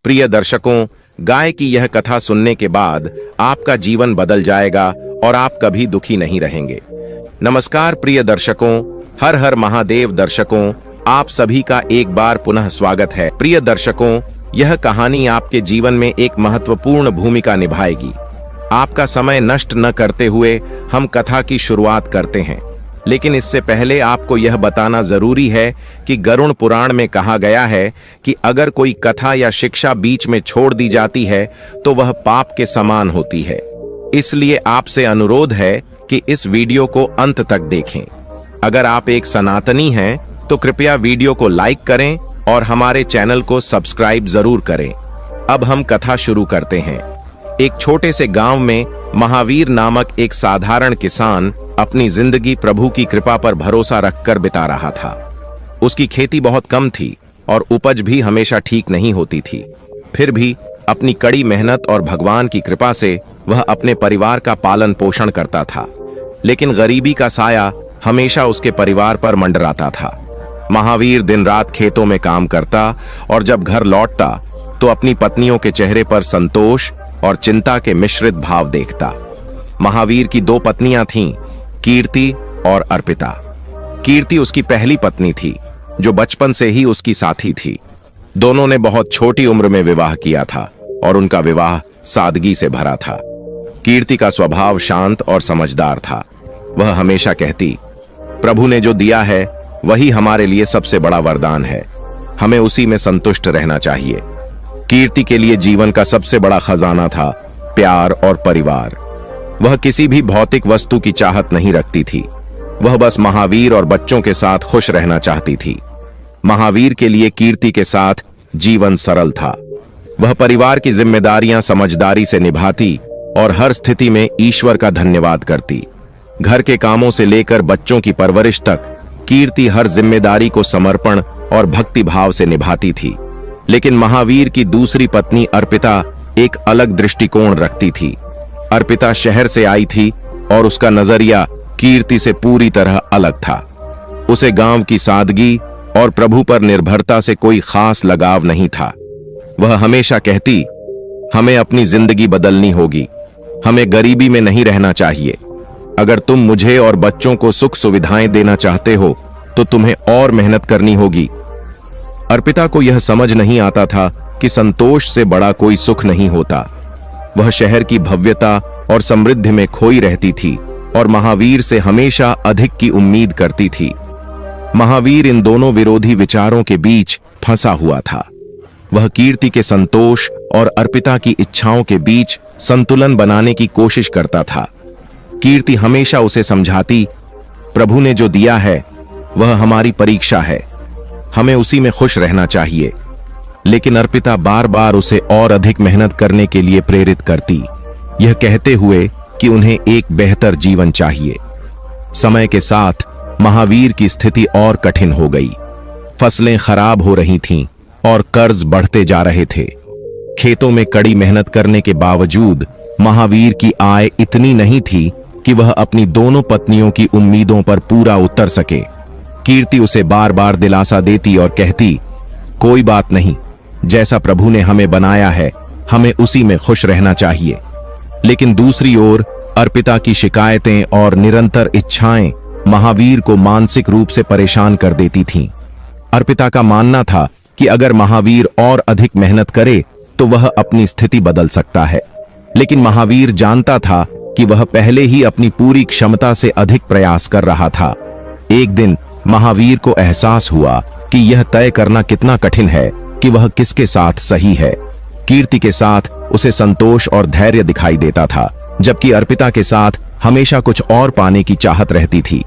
प्रिय दर्शकों, गाय की यह कथा सुनने के बाद आपका जीवन बदल जाएगा और आप कभी दुखी नहीं रहेंगे। नमस्कार प्रिय दर्शकों, हर हर महादेव दर्शकों, आप सभी का एक बार पुनः स्वागत है। प्रिय दर्शकों, यह कहानी आपके जीवन में एक महत्वपूर्ण भूमिका निभाएगी। आपका समय नष्ट न करते हुए हम कथा की शुरुआत करते हैं, लेकिन इससे पहले आपको यह बताना जरूरी है कि गरुड़ पुराण में कहा गया है कि अगर कोई कथा या शिक्षा बीच में छोड़ दी जाती है तो वह पाप के समान होती है। इसलिए आपसे अनुरोध है कि इस वीडियो को अंत तक देखें। अगर आप एक सनातनी हैं तो कृपया वीडियो को लाइक करें और हमारे चैनल को सब्सक्राइब जरूर करें। अब हम कथा शुरू करते हैं। एक छोटे से गांव में महावीर नामक एक साधारण किसान अपनी जिंदगी प्रभु की कृपा पर भरोसा रखकर बिता रहा था। उसकी खेती बहुत कम थी और उपज भी हमेशा ठीक नहीं होती थी। फिर भी अपनी कड़ी मेहनत और भगवान की कृपा से वह अपने परिवार का पालन पोषण करता था। लेकिन गरीबी का साया हमेशा उसके परिवार पर मंडराता था। महावीर दिन रात खेतों में काम करता और जब घर लौटता तो अपनी पत्नियों के चेहरे पर संतोष और चिंता के मिश्रित भाव देखता। महावीर की दो पत्नियां थीं, कीर्ति और अर्पिता। कीर्ति उसकी पहली पत्नी थी जो बचपन से ही उसकी साथी थी। दोनों ने बहुत छोटी उम्र में विवाह किया था और उनका विवाह सादगी से भरा था। कीर्ति का स्वभाव शांत और समझदार था। वह हमेशा कहती, प्रभु ने जो दिया है वही हमारे लिए सबसे बड़ा वरदान है, हमें उसी में संतुष्ट रहना चाहिए। कीर्ति के लिए जीवन का सबसे बड़ा खजाना था प्यार और परिवार। वह किसी भी भौतिक वस्तु की चाहत नहीं रखती थी। वह बस महावीर और बच्चों के साथ खुश रहना चाहती थी। महावीर के लिए कीर्ति के साथ जीवन सरल था। वह परिवार की जिम्मेदारियां समझदारी से निभाती और हर स्थिति में ईश्वर का धन्यवाद करती। घर के कामों से लेकर बच्चों की परवरिश तक कीर्ति हर जिम्मेदारी को समर्पण और भक्ति भाव से निभाती थी। लेकिन महावीर की दूसरी पत्नी अर्पिता एक अलग दृष्टिकोण रखती थी। अर्पिता शहर से आई थी और उसका नजरिया कीर्ति से पूरी तरह अलग था। उसे गांव की सादगी और प्रभु पर निर्भरता से कोई खास लगाव नहीं था। वह हमेशा कहती, हमें अपनी जिंदगी बदलनी होगी, हमें गरीबी में नहीं रहना चाहिए। अगर तुम मुझे और बच्चों को सुख सुविधाएं देना चाहते हो तो तुम्हें और मेहनत करनी होगी। अर्पिता को यह समझ नहीं आता था कि संतोष से बड़ा कोई सुख नहीं होता। वह शहर की भव्यता और समृद्धि में खोई रहती थी और महावीर से हमेशा अधिक की उम्मीद करती थी। महावीर इन दोनों विरोधी विचारों के बीच फंसा हुआ था। वह कीर्ति के संतोष और अर्पिता की इच्छाओं के बीच संतुलन बनाने की कोशिश करता था। कीर्ति हमेशा उसे समझाती, प्रभु ने जो दिया है वह हमारी परीक्षा है, हमें उसी में खुश रहना चाहिए। लेकिन अर्पिता बार बार उसे और अधिक मेहनत करने के लिए प्रेरित करती, यह कहते हुए कि उन्हें एक बेहतर जीवन चाहिए। समय के साथ महावीर की स्थिति और कठिन हो गई। फसलें खराब हो रही थीं और कर्ज बढ़ते जा रहे थे। खेतों में कड़ी मेहनत करने के बावजूद महावीर की आय इतनी नहीं थी कि वह अपनी दोनों पत्नियों की उम्मीदों पर पूरा उतर सके। कीर्ति उसे बार बार दिलासा देती और कहती, कोई बात नहीं, जैसा प्रभु ने हमें बनाया है हमें उसी में खुश रहना चाहिए। लेकिन दूसरी ओर अर्पिता की शिकायतें और निरंतर इच्छाएं महावीर को मानसिक रूप से परेशान कर देती थीं। अर्पिता का मानना था कि अगर महावीर और अधिक मेहनत करे तो वह अपनी स्थिति बदल सकता है। लेकिन महावीर जानता था कि वह पहले ही अपनी पूरी क्षमता से अधिक प्रयास कर रहा था। एक दिन महावीर को एहसास हुआ कि यह तय करना कितना कठिन है कि वह किसके साथ सही है। कीर्ति के साथ उसे संतोष और धैर्य दिखाई देता था, जबकि अर्पिता के साथ हमेशा कुछ और पाने की चाहत रहती थी।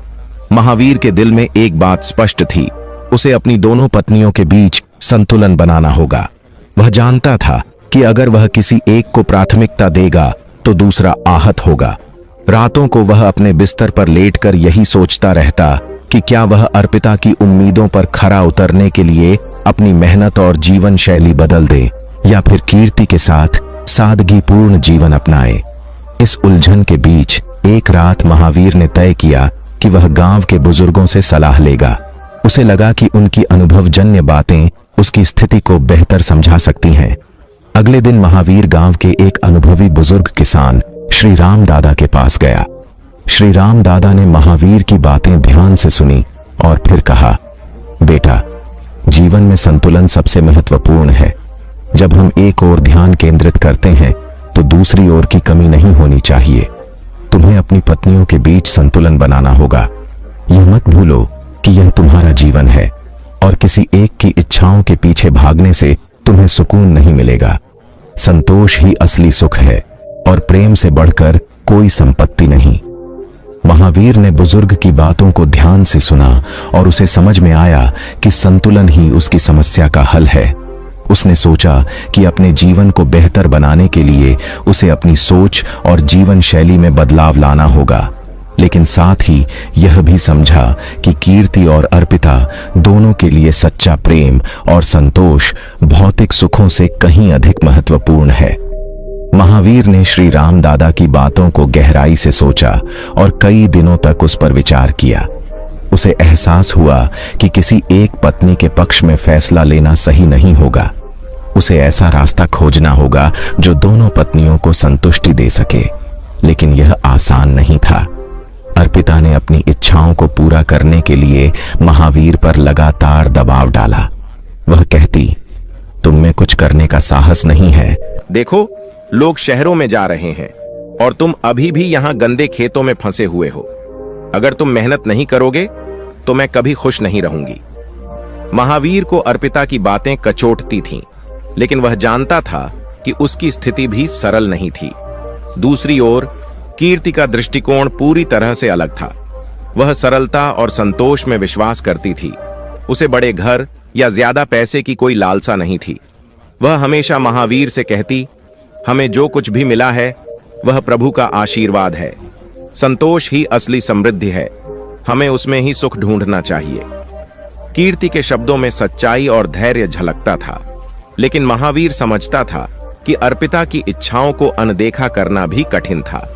महावीर के दिल में एक बात स्पष्ट थी, उसे अपनी दोनों पत्नियों के बीच संतुलन बनाना होगा। वह जानता था कि अगर वह किसी एक को प्राथमिकता देगा तो दूसरा आहत होगा। रातों को वह अपने बिस्तर पर लेटकर यही सोचता रहता कि क्या वह अर्पिता की उम्मीदों पर खरा उतरने के लिए अपनी मेहनत और जीवन शैली बदल दे या फिर कीर्ति के साथ सादगीपूर्ण जीवन अपनाए। इस उलझन के बीच एक रात महावीर ने तय किया कि वह गांव के बुजुर्गों से सलाह लेगा। उसे लगा कि उनकी अनुभवजन्य बातें उसकी स्थिति को बेहतर समझा सकती हैं। अगले दिन महावीर गांव के एक अनुभवी बुजुर्ग किसान श्री राम दादा के पास गया। श्री राम दादा ने महावीर की बातें ध्यान से सुनी और फिर कहा, बेटा, जीवन में संतुलन सबसे महत्वपूर्ण है। जब हम एक ओर ध्यान केंद्रित करते हैं तो दूसरी ओर की कमी नहीं होनी चाहिए। तुम्हें अपनी पत्नियों के बीच संतुलन बनाना होगा। यह मत भूलो कि यह तुम्हारा जीवन है और किसी एक की इच्छाओं के पीछे भागने से तुम्हें सुकून नहीं मिलेगा। संतोष ही असली सुख है और प्रेम से बढ़कर कोई संपत्ति नहीं। महावीर ने बुजुर्ग की बातों को ध्यान से सुना और उसे समझ में आया कि संतुलन ही उसकी समस्या का हल है। उसने सोचा कि अपने जीवन को बेहतर बनाने के लिए उसे अपनी सोच और जीवन शैली में बदलाव लाना होगा, लेकिन साथ ही यह भी समझा कि कीर्ति और अर्पिता दोनों के लिए सच्चा प्रेम और संतोष भौतिक सुखों से कहीं अधिक महत्वपूर्ण है। महावीर ने श्री राम दादा की बातों को गहराई से सोचा और कई दिनों तक उस पर विचार किया। उसे एहसास हुआ कि किसी एक पत्नी के पक्ष में फैसला लेना सही नहीं होगा। उसे ऐसा रास्ता खोजना होगा जो दोनों पत्नियों को संतुष्टि दे सके, लेकिन यह आसान नहीं था। अर्पिता ने अपनी इच्छाओं को पूरा करने के लिए महावीर पर लगातार दबाव डाला। वह कहती, तुम में कुछ करने का साहस नहीं है। देखो, लोग शहरों में जा रहे हैं और तुम अभी भी यहां गंदे खेतों में फंसे हुए हो। अगर तुम मेहनत नहीं करोगे तो मैं कभी खुश नहीं रहूंगी। महावीर को अर्पिता की बातें कचोटती थीं, लेकिन वह जानता था कि उसकी स्थिति भी सरल नहीं थी। दूसरी ओर कीर्ति का दृष्टिकोण पूरी तरह से अलग था। वह सरलता और संतोष में विश्वास करती थी। उसे बड़े घर या ज्यादा पैसे की कोई लालसा नहीं थी। वह हमेशा महावीर से कहती, हमें जो कुछ भी मिला है वह प्रभु का आशीर्वाद है। संतोष ही असली समृद्धि है, हमें उसमें ही सुख ढूंढना चाहिए। कीर्ति के शब्दों में सच्चाई और धैर्य झलकता था, लेकिन महावीर समझता था कि अर्पिता की इच्छाओं को अनदेखा करना भी कठिन था।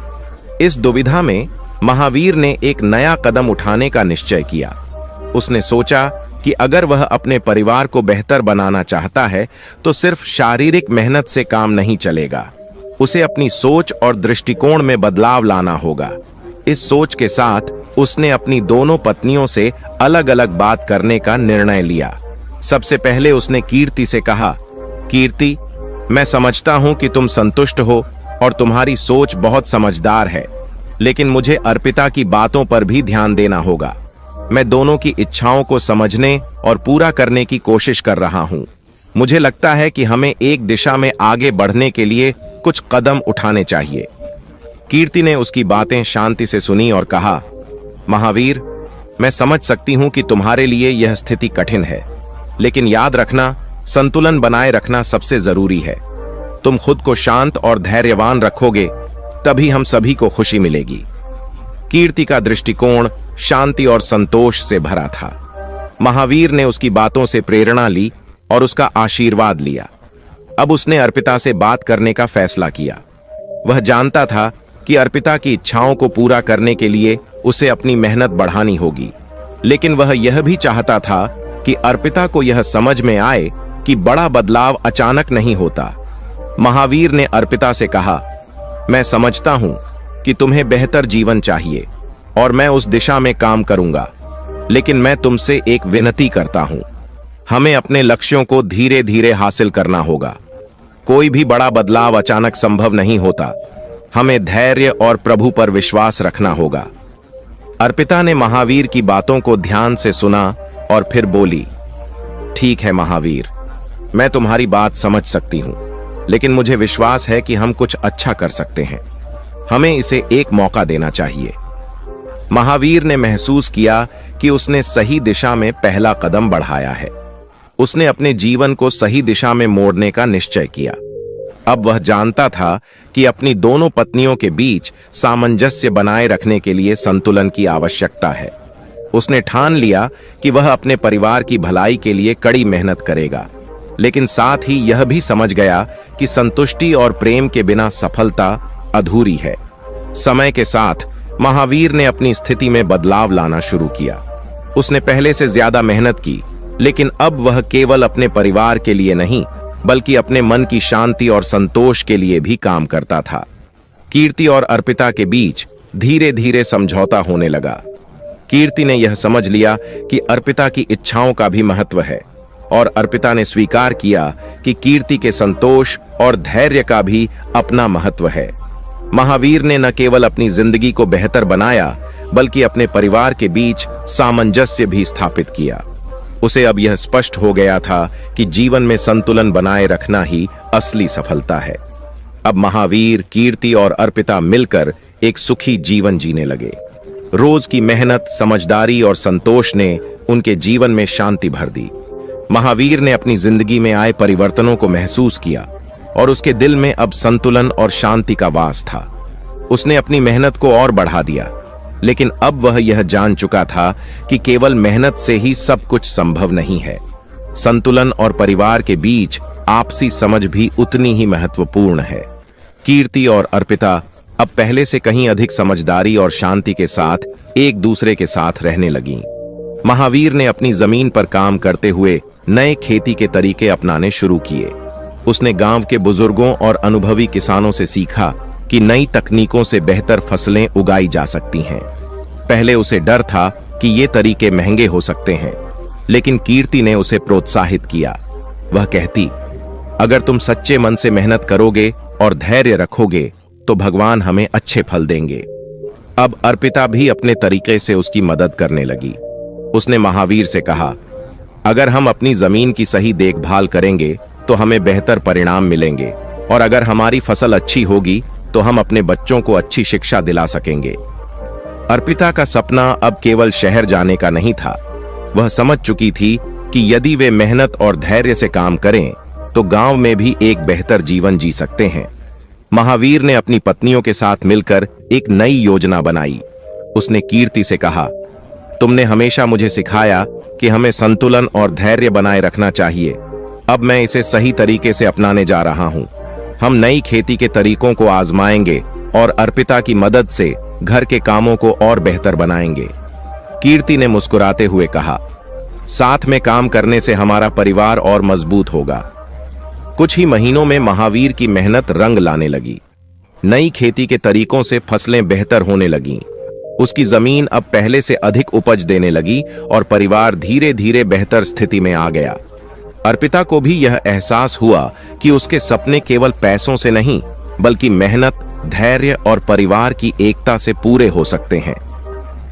इस दुविधा में महावीर ने एक नया कदम उठाने का निश्चय किया। उसने सोचा कि अगर वह अपने परिवार को बेहतर बनाना चाहता है तो सिर्फ शारीरिक मेहनत से काम नहीं चलेगा। उसे अपनी सोच और दृष्टिकोण में बदलाव लाना होगा। इस सोच के साथ उसने अपनी दोनों पत्नियों से अलग अलग बात करने का निर्णय लिया। सबसे पहले उसने कीर्ति से कहा, कीर्ति, मैं समझता हूं कि तुम संतुष्ट हो और तुम्हारी सोच बहुत समझदार है, लेकिन मुझे अर्पिता की बातों पर भी ध्यान देना होगा। मैं दोनों की इच्छाओं को समझने और पूरा करने की कोशिश कर रहा हूं। मुझे लगता है कि हमें एक दिशा में आगे बढ़ने के लिए कुछ कदम उठाने चाहिए। कीर्ति ने उसकी बातें शांति से सुनी और कहा, महावीर, मैं समझ सकती हूं कि तुम्हारे लिए यह स्थिति कठिन है, लेकिन याद रखना, संतुलन बनाए रखना सबसे जरूरी है। तुम खुद को शांत और धैर्यवान रखोगे तभी हम सभी को खुशी मिलेगी। कीर्ति का दृष्टिकोण शांति और संतोष से भरा था। महावीर ने उसकी बातों से प्रेरणा ली और उसका आशीर्वाद लिया। अब उसने अर्पिता से बात करने का फैसला किया। वह जानता था कि अर्पिता की इच्छाओं को पूरा करने के लिए उसे अपनी मेहनत बढ़ानी होगी, लेकिन वह यह भी चाहता था कि अर्पिता को यह समझ में आए कि बड़ा बदलाव अचानक नहीं होता। महावीर ने अर्पिता से कहा, मैं समझता हूं कि तुम्हें बेहतर जीवन चाहिए और मैं उस दिशा में काम करूंगा, लेकिन मैं तुमसे एक विनती करता हूं। हमें अपने लक्ष्यों को धीरे धीरे हासिल करना होगा। कोई भी बड़ा बदलाव अचानक संभव नहीं होता। हमें धैर्य और प्रभु पर विश्वास रखना होगा। अर्पिता ने महावीर की बातों को ध्यान से सुना और फिर बोली, ठीक है महावीर, मैं तुम्हारी बात समझ सकती हूं, लेकिन मुझे विश्वास है कि हम कुछ अच्छा कर सकते हैं। हमें इसे एक मौका देना चाहिए। महावीर ने महसूस किया कि उसने सही दिशा में पहला कदम बढ़ाया है। उसने अपने जीवन को सही दिशा में मोड़ने का निश्चय किया। अब वह जानता था कि अपनी दोनों पत्नियों के बीच सामंजस्य बनाए रखने के लिए संतुलन की आवश्यकता है। उसने ठान लिया कि वह अपने परिवार की भलाई के लिए कड़ी मेहनत करेगा, लेकिन साथ ही यह भी समझ गया कि संतुष्टि और प्रेम के बिना सफलता अधूरी है। समय के साथ महावीर ने अपनी स्थिति में बदलाव लाना शुरू किया। उसने पहले से ज्यादा मेहनत की, लेकिन अब वह केवल अपने परिवार के लिए नहीं बल्कि अपने मन की शांति और संतोष के लिए भी काम करता था। कीर्ति और अर्पिता के बीच धीरे धीरे समझौता होने लगा। कीर्ति ने यह समझ लिया कि अर्पिता की इच्छाओं का भी महत्व है, और अर्पिता ने स्वीकार किया कि कीर्ति के संतोष और धैर्य का भी अपना महत्व है। महावीर ने न केवल अपनी जिंदगी को बेहतर बनाया, बल्कि अपने परिवार के बीच सामंजस्य भी स्थापित किया। उसे अब यह स्पष्ट हो गया था कि जीवन में संतुलन बनाए रखना ही असली सफलता है। अब महावीर, कीर्ति और अर्पिता मिलकर एक सुखी जीवन जीने लगे। रोज की मेहनत, समझदारी और संतोष ने उनके जीवन में शांति भर दी। महावीर ने अपनी जिंदगी में आए परिवर्तनों को महसूस किया और उसके दिल में अब संतुलन और शांति का वास था। उसने अपनी मेहनत को और बढ़ा दिया, लेकिन अब वह यह जान चुका था कि केवल मेहनत से ही सब कुछ संभव नहीं है। संतुलन और परिवार के बीच आपसी समझ भी उतनी ही महत्वपूर्ण है। कीर्ति और अर्पिता अब पहले से कहीं अधिक समझदारी और शांति के साथ एक दूसरे के साथ रहने लगीं। महावीर ने अपनी जमीन पर काम करते हुए नए खेती के तरीके अपनाने शुरू किए। उसने गांव के बुजुर्गों और अनुभवी किसानों से सीखा कि नई तकनीकों से बेहतर फसलें उगाई जा सकती हैं। पहले उसे डर था कि ये तरीके महंगे हो सकते हैं, लेकिन कीर्ति ने उसे प्रोत्साहित किया। वह कहती, अगर तुम सच्चे मन से मेहनत करोगे और धैर्य रखोगे तो भगवान हमें अच्छे फल देंगे। अब अर्पिता भी अपने तरीके से उसकी मदद करने लगी। उसने महावीर से कहा, अगर हम अपनी जमीन की सही देखभाल करेंगे तो हमें बेहतर परिणाम मिलेंगे, और अगर हमारी फसल अच्छी होगी तो हम अपने बच्चों को अच्छी शिक्षा दिला सकेंगे। अर्पिता का सपना अब केवल शहर जाने का नहीं था। वह समझ चुकी थी कि यदि वे मेहनत और धैर्य से काम करें तो गांव में भी एक बेहतर जीवन जी सकते हैं। महावीर ने अपनी पत्नियों के साथ मिलकर एक नई योजना बनाई। उसने कीर्ति से कहा, तुमने हमेशा मुझे सिखाया कि हमें संतुलन और धैर्य बनाए रखना चाहिए। अब मैं इसे सही तरीके से अपनाने जा रहा हूं। हम नई खेती के तरीकों को आजमाएंगे और अर्पिता की मदद से घर के कामों को और बेहतर बनाएंगे। कीर्ति ने मुस्कुराते हुए कहा, साथ में काम करने से हमारा परिवार और मजबूत होगा। कुछ ही महीनों में महावीर की मेहनत रंग लाने लगी। नई खेती के तरीकों से फसलें बेहतर होने लगीं। उसकी जमीन अब पहले से अधिक उपज देने लगी और परिवार धीरे धीरे बेहतर स्थिति में आ गया। अर्पिता को भी यह एहसास हुआ कि उसके सपने केवल पैसों से नहीं, बल्कि मेहनत, धैर्य और परिवार की एकता से पूरे हो सकते हैं।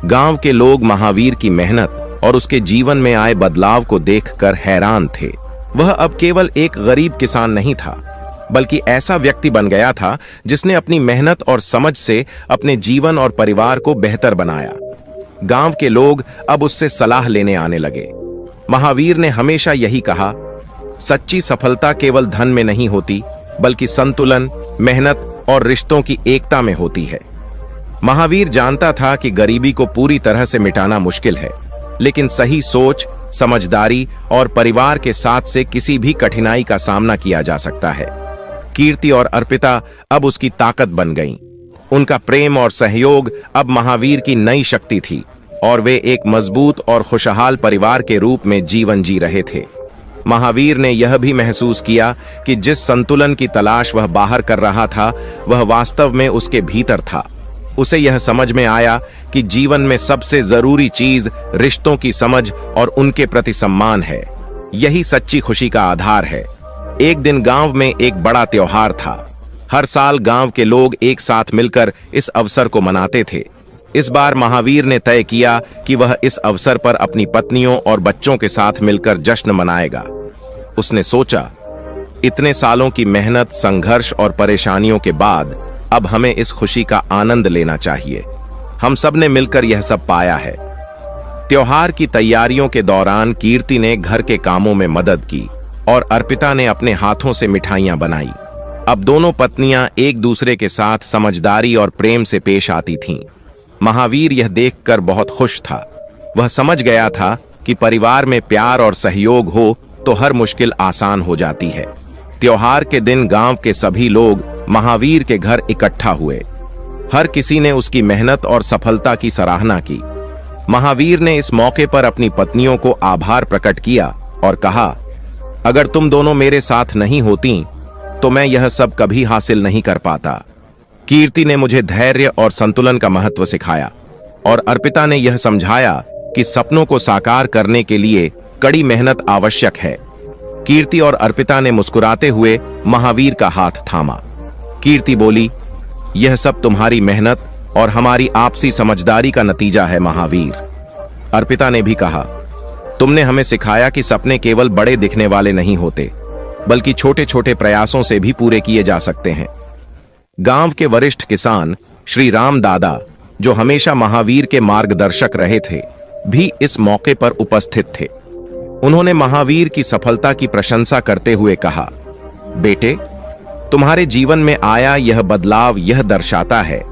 गांव के लोग महावीर की मेहनत और उसके जीवन में आए बदलाव को देखकर हैरान थे। वह अब केवल एक गरीब किसान नहीं था, बल्कि ऐसा व्यक्ति बन गया था जिसने अपनी मेहनत और समझ से अपने जीवन और परिवार को बेहतर बनाया। गांव के लोग अब उससे सलाह लेने आने लगे। महावीर ने हमेशा यही कहा, सच्ची सफलता केवल धन में नहीं होती, बल्कि संतुलन, मेहनत और रिश्तों की एकता में होती है। महावीर जानता था कि गरीबी को पूरी तरह से मिटाना मुश्किल है, लेकिन सही सोच, समझदारी और परिवार के साथ से किसी भी कठिनाई का सामना किया जा सकता है। कीर्ति और अर्पिता अब उसकी ताकत बन गईं। उनका प्रेम और सहयोग अब महावीर की नई शक्ति थी और वे एक मजबूत और खुशहाल परिवार के रूप में जीवन जी रहे थे। महावीर ने यह भी महसूस किया कि जिस संतुलन की तलाश वह बाहर कर रहा था, वह वास्तव में उसके भीतर था। उसे यह समझ में आया कि जीवन में सबसे जरूरी चीज रिश्तों की समझ और उनके प्रति सम्मान है। यही सच्ची खुशी का आधार है। एक दिन गांव में एक बड़ा त्योहार था। हर साल गांव के लोग एक साथ मिलकर इस अवसर को मनाते थे। इस बार महावीर ने तय किया कि वह इस अवसर पर अपनी पत्नियों और बच्चों के साथ मिलकर जश्न मनाएगा। उसने सोचा, इतने सालों की मेहनत, संघर्ष और परेशानियों के बाद अब हमें इस खुशी का आनंद लेना चाहिए। हम सब ने मिलकर यह सब पाया है। त्योहार की तैयारियों के दौरान कीर्ति ने घर के कामों में मदद की और अर्पिता ने अपने हाथों से मिठाइयां बनाई। अब दोनों पत्नियां एक दूसरे के साथ समझदारी और प्रेम से पेश आती थीं। महावीर यह देखकर बहुत खुश था। वह समझ गया था कि परिवार में प्यार और सहयोग हो तो हर मुश्किल आसान हो जाती है। त्योहार के दिन गांव के सभी लोग महावीर के घर इकट्ठा हुए। हर किसी ने उसकी मेहनत और सफलता की सराहना की। महावीर ने इस मौके पर अपनी पत्नियों को आभार प्रकट किया और कहा, अगर तुम दोनों मेरे साथ नहीं होती तो मैं यह सब कभी हासिल नहीं कर पाता। कीर्ति ने मुझे धैर्य और संतुलन का महत्व सिखाया और अर्पिता ने यह समझाया कि सपनों को साकार करने के लिए कड़ी मेहनत आवश्यक है। कीर्ति और अर्पिता ने मुस्कुराते हुए महावीर का हाथ थामा। कीर्ति बोली, यह सब तुम्हारी मेहनत और हमारी आपसी समझदारी का नतीजा है महावीर। अर्पिता ने भी कहा, तुमने हमें सिखाया कि सपने केवल बड़े दिखने वाले नहीं होते, बल्कि छोटे छोटे प्रयासों से भी पूरे किए जा सकते हैं। गांव के वरिष्ठ किसान श्री राम दादा, जो हमेशा महावीर के मार्गदर्शक रहे थे, भी इस मौके पर उपस्थित थे। उन्होंने महावीर की सफलता की प्रशंसा करते हुए कहा, बेटे, तुम्हारे जीवन में आया यह बदलाव यह दर्शाता है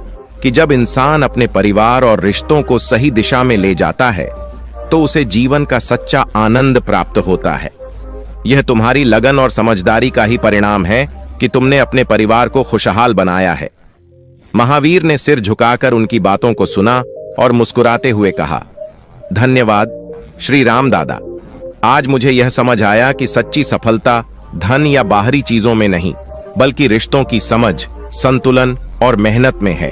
कि जब इंसान अपने परिवार और रिश्तों को सही दिशा में ले जाता है तो उसे जीवन का सच्चा आनंद प्राप्त होता है। यह तुम्हारी लगन और समझदारी का ही परिणाम है कि तुमने अपने परिवार को खुशहाल बनाया है। महावीर ने सिर झुकाकर उनकी बातों को सुना और मुस्कुराते हुए कहा, धन्यवाद श्री राम दादा। आज मुझे यह समझ आया कि सच्ची सफलता धन या बाहरी चीजों में नहीं, बल्कि रिश्तों की समझ, संतुलन और मेहनत में है।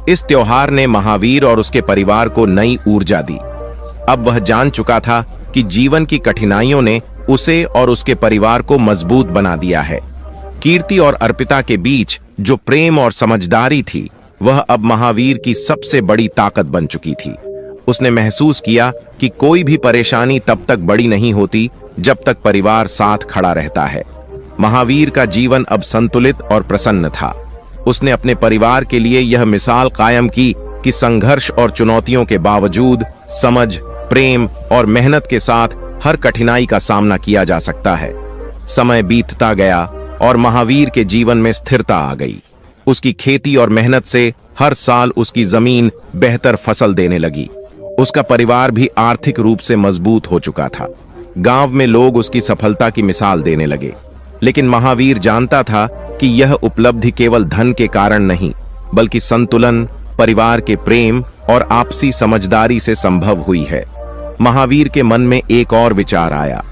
इस त्योहार ने महावीर और उसके परिवार को नई ऊर्जा दी। अब वह जान चुका था कि जीवन की कठिनाइयों ने उसे और उसके परिवार को मजबूत बना दिया है। कीर्ति और अर्पिता के बीच जो प्रेम और समझदारी थी, वह अब महावीर की सबसे बड़ी ताकत बन चुकी थी। उसने महसूस किया कि कोई भी परेशानी तब तक बड़ी नहीं होती जब तक परिवार साथ खड़ा रहता है। महावीर का जीवन अब संतुलित और प्रसन्न था। उसने अपने परिवार के लिए यह मिसाल कायम की कि संघर्ष और चुनौतियों के बावजूद समझ, प्रेम और मेहनत के साथ हर कठिनाई का सामना किया जा सकता है। समय बीतता गया और महावीर के जीवन में स्थिरता आ गई। उसकी खेती और मेहनत से हर साल उसकी जमीन बेहतर फसल देने लगी। उसका परिवार भी आर्थिक रूप से मजबूत हो चुका था। गांव में लोग उसकी सफलता की मिसाल देने लगे। लेकिन महावीर जानता था कि यह उपलब्धि केवल धन के कारण नहीं, बल्कि संतुलन, परिवार के प्रेम और आपसी समझदारी से संभव हुई है। महावीर के मन में एक और विचार आया।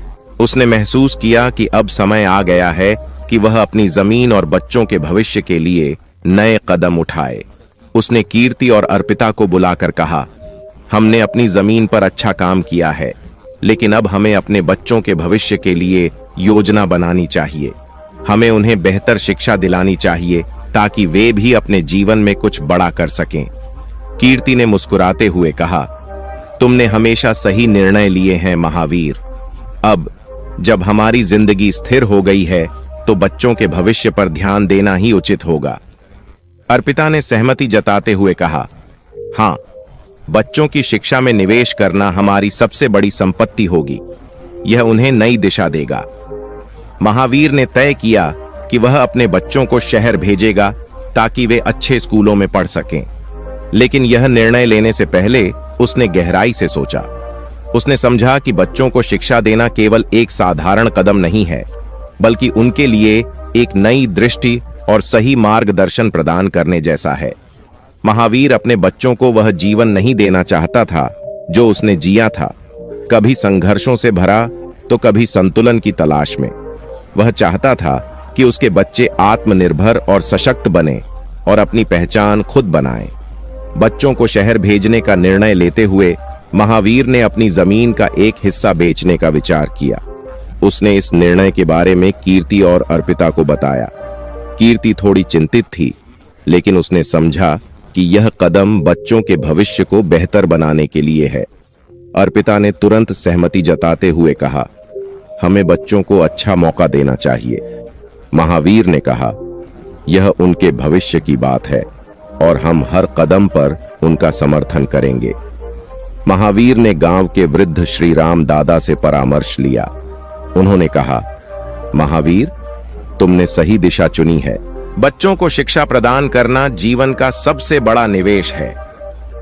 उसने महसूस किया कि अब समय आ गया है कि वह अपनी जमीन और बच्चों के भविष्य के लिए नए कदम उठाए। उसने कीर्ति और अर्पिता को बुलाकर कहा, हमने अपनी जमीन पर अच्छा काम किया है, लेकिन अब हमें अपने बच्चों के भविष्य के लिए योजना बनानी चाहिए। हमें उन्हें बेहतर शिक्षा दिलानी चाहिए ताकि वे भी अपने जीवन में कुछ बड़ा कर सकें। कीर्ति ने मुस्कुराते हुए कहा, तुमने हमेशा सही निर्णय लिए हैं महावीर। अब जब हमारी जिंदगी स्थिर हो गई है तो बच्चों के भविष्य पर ध्यान देना ही उचित होगा। अर्पिता ने सहमति जताते हुए कहा, हाँ, बच्चों की शिक्षा में निवेश करना हमारी सबसे बड़ी संपत्ति होगी। यह उन्हें नई दिशा देगा। महावीर ने तय किया कि वह अपने बच्चों को शहर भेजेगा ताकि वे अच्छे स्कूलों में पढ़ सकें। लेकिन यह निर्णय लेने से पहले उसने गहराई से सोचा। उसने समझा कि बच्चों को शिक्षा देना केवल एक साधारण कदम नहीं है, बल्कि उनके लिए एक नई दृष्टि और सही मार्गदर्शन प्रदान करने जैसा है। महावीर अपने बच्चों को वह जीवन नहीं देना चाहता था जो उसने जिया था, कभी संघर्षों से भरा तो कभी संतुलन की तलाश में। वह चाहता था कि उसके बच्चे आत्मनिर्भर और सशक्त बने और अपनी पहचान खुद बनाएं। बच्चों को शहर भेजने का निर्णय लेते हुए महावीर ने अपनी जमीन का एक हिस्सा बेचने का विचार किया। उसने इस निर्णय के बारे में कीर्ति और अर्पिता को बताया। कीर्ति थोड़ी चिंतित थी, लेकिन उसने समझा कि यह कदम बच्चों के भविष्य को बेहतर बनाने के लिए है। अर्पिता ने तुरंत सहमति जताते हुए कहा, हमें बच्चों को अच्छा मौका देना चाहिए। महावीर ने कहा, यह उनके भविष्य की बात है और हम हर कदम पर उनका समर्थन करेंगे। महावीर ने गांव के वृद्ध श्री राम दादा से परामर्श लिया। उन्होंने कहा, महावीर, तुमने सही दिशा चुनी है। बच्चों को शिक्षा प्रदान करना जीवन का सबसे बड़ा निवेश है।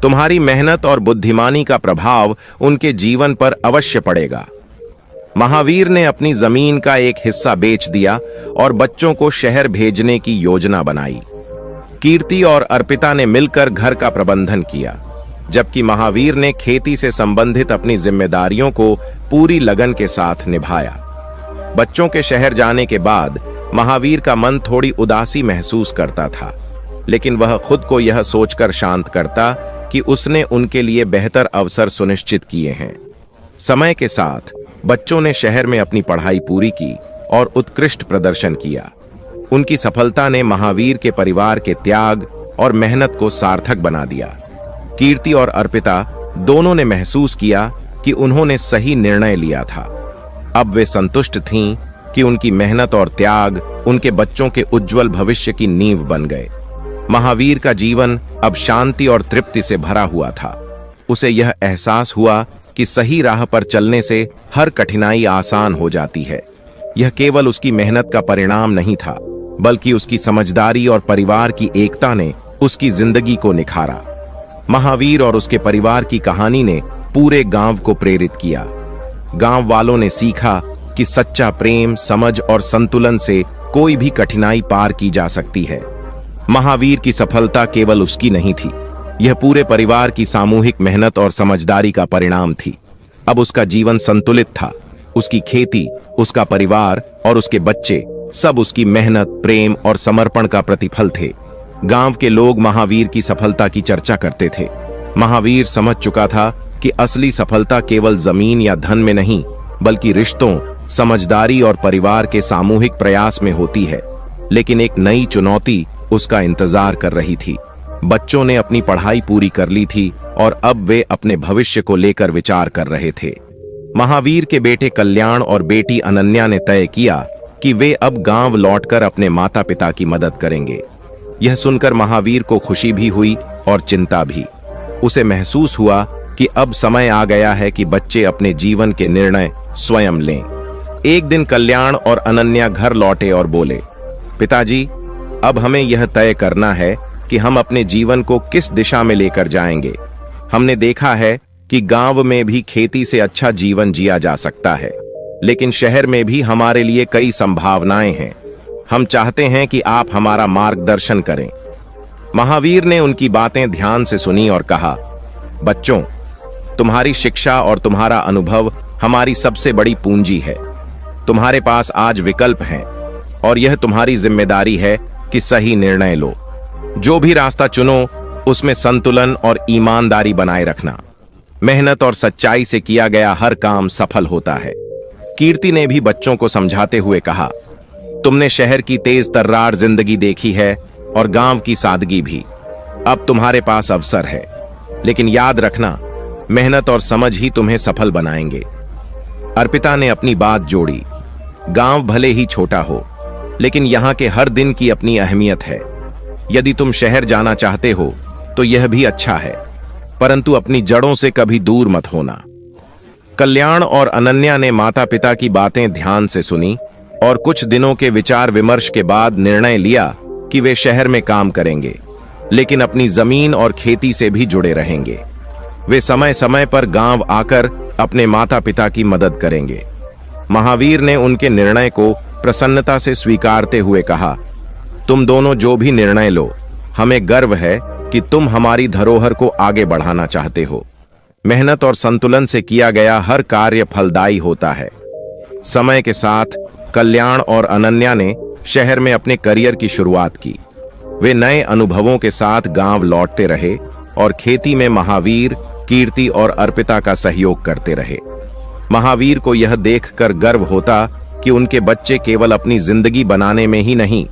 तुम्हारी मेहनत और बुद्धिमानी का प्रभाव उनके जीवन पर अवश्य पड़ेगा। महावीर ने अपनी जमीन का एक हिस्सा बेच दिया और बच्चों को शहर भेजने की योजना बनाई। कीर्ति और अर्पिता ने मिलकर घर का प्रबंधन किया, जबकि महावीर ने खेती से संबंधित अपनी जिम्मेदारियों को पूरी लगन के साथ निभाया। बच्चों के शहर जाने के बाद महावीर का मन थोड़ी उदासी महसूस करता था, लेकिन वह खुद को यह सोचकर शांत करता कि उसने उनके लिए बेहतर अवसर सुनिश्चित किए हैं। समय के साथ बच्चों ने शहर में अपनी पढ़ाई पूरी की और उत्कृष्ट प्रदर्शन किया। उनकी सफलता ने महावीर के परिवार के त्याग और मेहनत को सार्थक बना दिया। कीर्ति और अर्पिता दोनों ने महसूस किया कि उन्होंने सही निर्णय लिया था। अब वे संतुष्ट थीं कि उनकी मेहनत और त्याग उनके बच्चों के उज्जवल भविष्य की नींव बन गए। महावीर का जीवन अब शांति और तृप्ति से भरा हुआ था। उसे यह एहसास हुआ कि सही राह पर चलने से हर कठिनाई आसान हो जाती है। यह केवल उसकी मेहनत का परिणाम नहीं था, बल्कि उसकी समझदारी और परिवार की एकता ने उसकी जिंदगी को निखारा। महावीर और उसके परिवार की कहानी ने पूरे गांव को प्रेरित किया। गांव वालों ने सीखा कि सच्चा प्रेम, समझ और संतुलन से कोई भी कठिनाई पार की जा सकती है। महावीर की सफलता केवल उसकी नहीं थी, यह पूरे परिवार की सामूहिक मेहनत और समझदारी का परिणाम थी। अब उसका जीवन संतुलित था। उसकी खेती, उसका परिवार और उसके बच्चे सब उसकी मेहनत, प्रेम और समर्पण का प्रतिफल थे। गांव के लोग महावीर की सफलता की चर्चा करते थे। महावीर समझ चुका था कि असली सफलता केवल जमीन या धन में नहीं, बल्कि रिश्तों, समझदारी और परिवार के सामूहिक प्रयास में होती है। लेकिन एक नई चुनौती उसका इंतजार कर रही थी। बच्चों ने अपनी पढ़ाई पूरी कर ली थी और अब वे अपने भविष्य को लेकर विचार कर रहे थे। महावीर के बेटे कल्याण और बेटी अनन्या ने तय किया कि वे अब गांव लौटकर अपने माता पिता की मदद करेंगे। यह सुनकर महावीर को खुशी भी हुई और चिंता भी। उसे महसूस हुआ कि अब समय आ गया है कि बच्चे अपने जीवन के निर्णय स्वयं लें। एक दिन कल्याण और अनन्या घर लौटे और बोले, पिताजी, अब हमें यह तय करना है कि हम अपने जीवन को किस दिशा में लेकर जाएंगे। हमने देखा है कि गांव में भी खेती से अच्छा जीवन जिया जा सकता है, लेकिन शहर में भी हमारे लिए कई संभावनाएं हैं। हम चाहते हैं कि आप हमारा मार्गदर्शन करें। महावीर ने उनकी बातें ध्यान से सुनी और कहा, बच्चों, तुम्हारी शिक्षा और तुम्हारा अनुभव हमारी सबसे बड़ी पूंजी है। तुम्हारे पास आज विकल्प हैं और यह तुम्हारी जिम्मेदारी है कि सही निर्णय लो। जो भी रास्ता चुनो, उसमें संतुलन और ईमानदारी बनाए रखना। मेहनत और सच्चाई से किया गया हर काम सफल होता है। कीर्ति ने भी बच्चों को समझाते हुए कहा, तुमने शहर की तेज तर्रार जिंदगी देखी है और गांव की सादगी भी। अब तुम्हारे पास अवसर है, लेकिन याद रखना, मेहनत और समझ ही तुम्हें सफल बनाएंगे। अर्पिता ने अपनी बात जोड़ी, गांव भले ही छोटा हो, लेकिन यहाँ के हर दिन की अपनी अहमियत है। यदि तुम शहर जाना चाहते हो तो यह भी अच्छा है, परंतु अपनी जड़ों से कभी दूर मत होना। कल्याण और अनन्या ने माता पिता की बातें ध्यान से सुनी और कुछ दिनों के विचार विमर्श के बाद निर्णय लिया कि वे शहर में काम करेंगे, लेकिन अपनी जमीन और खेती से भी जुड़े रहेंगे। वे समय समय पर गांव आकर अपने माता पिता की मदद करेंगे। महावीर ने उनके निर्णय को प्रसन्नता से स्वीकारते हुए कहा, तुम दोनों जो भी निर्णय लो, हमें गर्व है कि तुम हमारी धरोहर को आगे बढ़ाना चाहते हो। मेहनत और संतुलन से किया गया हर कार्य फलदायी होता है। समय के साथ कल्याण और अनन्या ने शहर में अपने करियर की शुरुआत की। वे नए अनुभवों के साथ गांव लौटते रहे और खेती में महावीर, कीर्ति और अर्पिता का सहयोग करते रहे। महावीर को यह देखकर गर्व होता कि उनके बच्चे केवल अपनी जिंदगी बनाने में ही नहीं,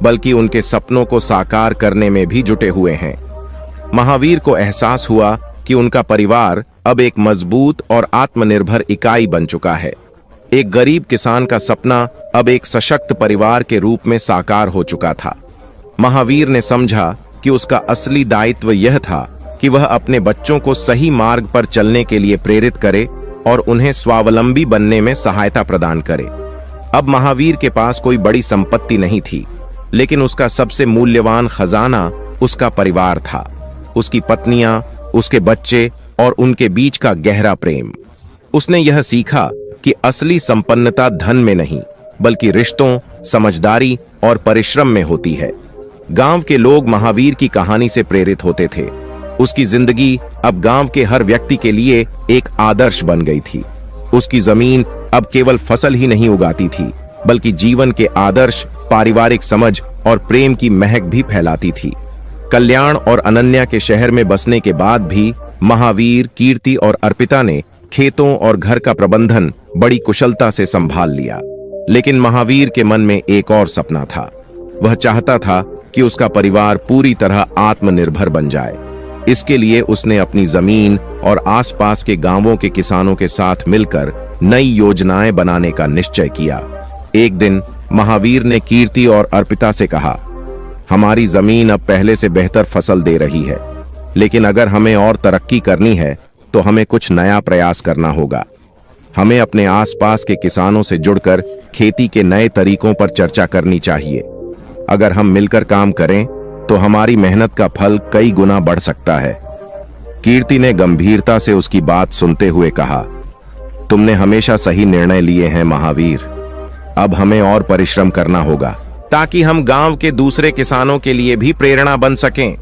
बल्कि उनके सपनों को साकार करने में भी जुटे हुए हैं। महावीर को एहसास हुआ कि उनका परिवार अब एक मजबूत और आत्मनिर्भर इकाई बन चुका है। एक गरीब किसान का सपना अब एक सशक्त परिवार के रूप में साकार हो चुका था। महावीर ने समझा कि उसका असली दायित्व यह था कि वह अपने बच्चों को सही मार्ग पर चलने के लिए प्रेरित करे और उन्हें स्वावलंबी बनने में सहायता प्रदान करे। अब महावीर के पास कोई बड़ी संपत्ति नहीं थी, लेकिन उसका सबसे मूल्यवान खजाना उसका परिवार था। उसकी पत्नियां, उसके बच्चे और उनके बीच का गहरा प्रेम। उसने यह सीखा कि असली संपन्नता धन में नहीं, बल्कि रिश्तों, समझदारी और परिश्रम में होती है। गांव के लोग महावीर की कहानी से प्रेरित होते थे। उसकी जिंदगी अब गांव के हर व्यक्ति के लिए एक आदर्श बन गई थी। उसकी जमीन, अब केवल फसल ही नहीं उगाती थी, बल्कि जीवन के आदर्श, पारिवारिक समझ और प्रेम की महक भी फैलाती थी। कल्याण और अनन्या के शहर में बसने के बाद भी महावीर, कीर्ति और अर्पिता ने खेतों और घर का प्रबंधन बड़ी कुशलता से संभाल लिया। लेकिन महावीर के मन में एक और सपना था। वह चाहता था कि उसका परिवार पूरी तरह आत्मनिर्भर बन जाए। इसके लिए उसने अपनी जमीन और आसपास के गांवों के किसानों के साथ मिलकर नई योजनाएं बनाने का निश्चय किया। एक दिन महावीर ने कीर्ति और अर्पिता से कहा, हमारी जमीन अब पहले से बेहतर फसल दे रही है, लेकिन अगर हमें और तरक्की करनी है तो हमें कुछ नया प्रयास करना होगा। हमें अपने आसपास के किसानों से जुड़कर खेती के नए तरीकों पर चर्चा करनी चाहिए। अगर हम मिलकर काम करें तो हमारी मेहनत का फल कई गुना बढ़ सकता है। कीर्ति ने गंभीरता से उसकी बात सुनते हुए कहा, तुमने हमेशा सही निर्णय लिए हैं महावीर। अब हमें और परिश्रम करना होगा ताकि हम गांव के दूसरे किसानों के लिए भी प्रेरणा बन सकें।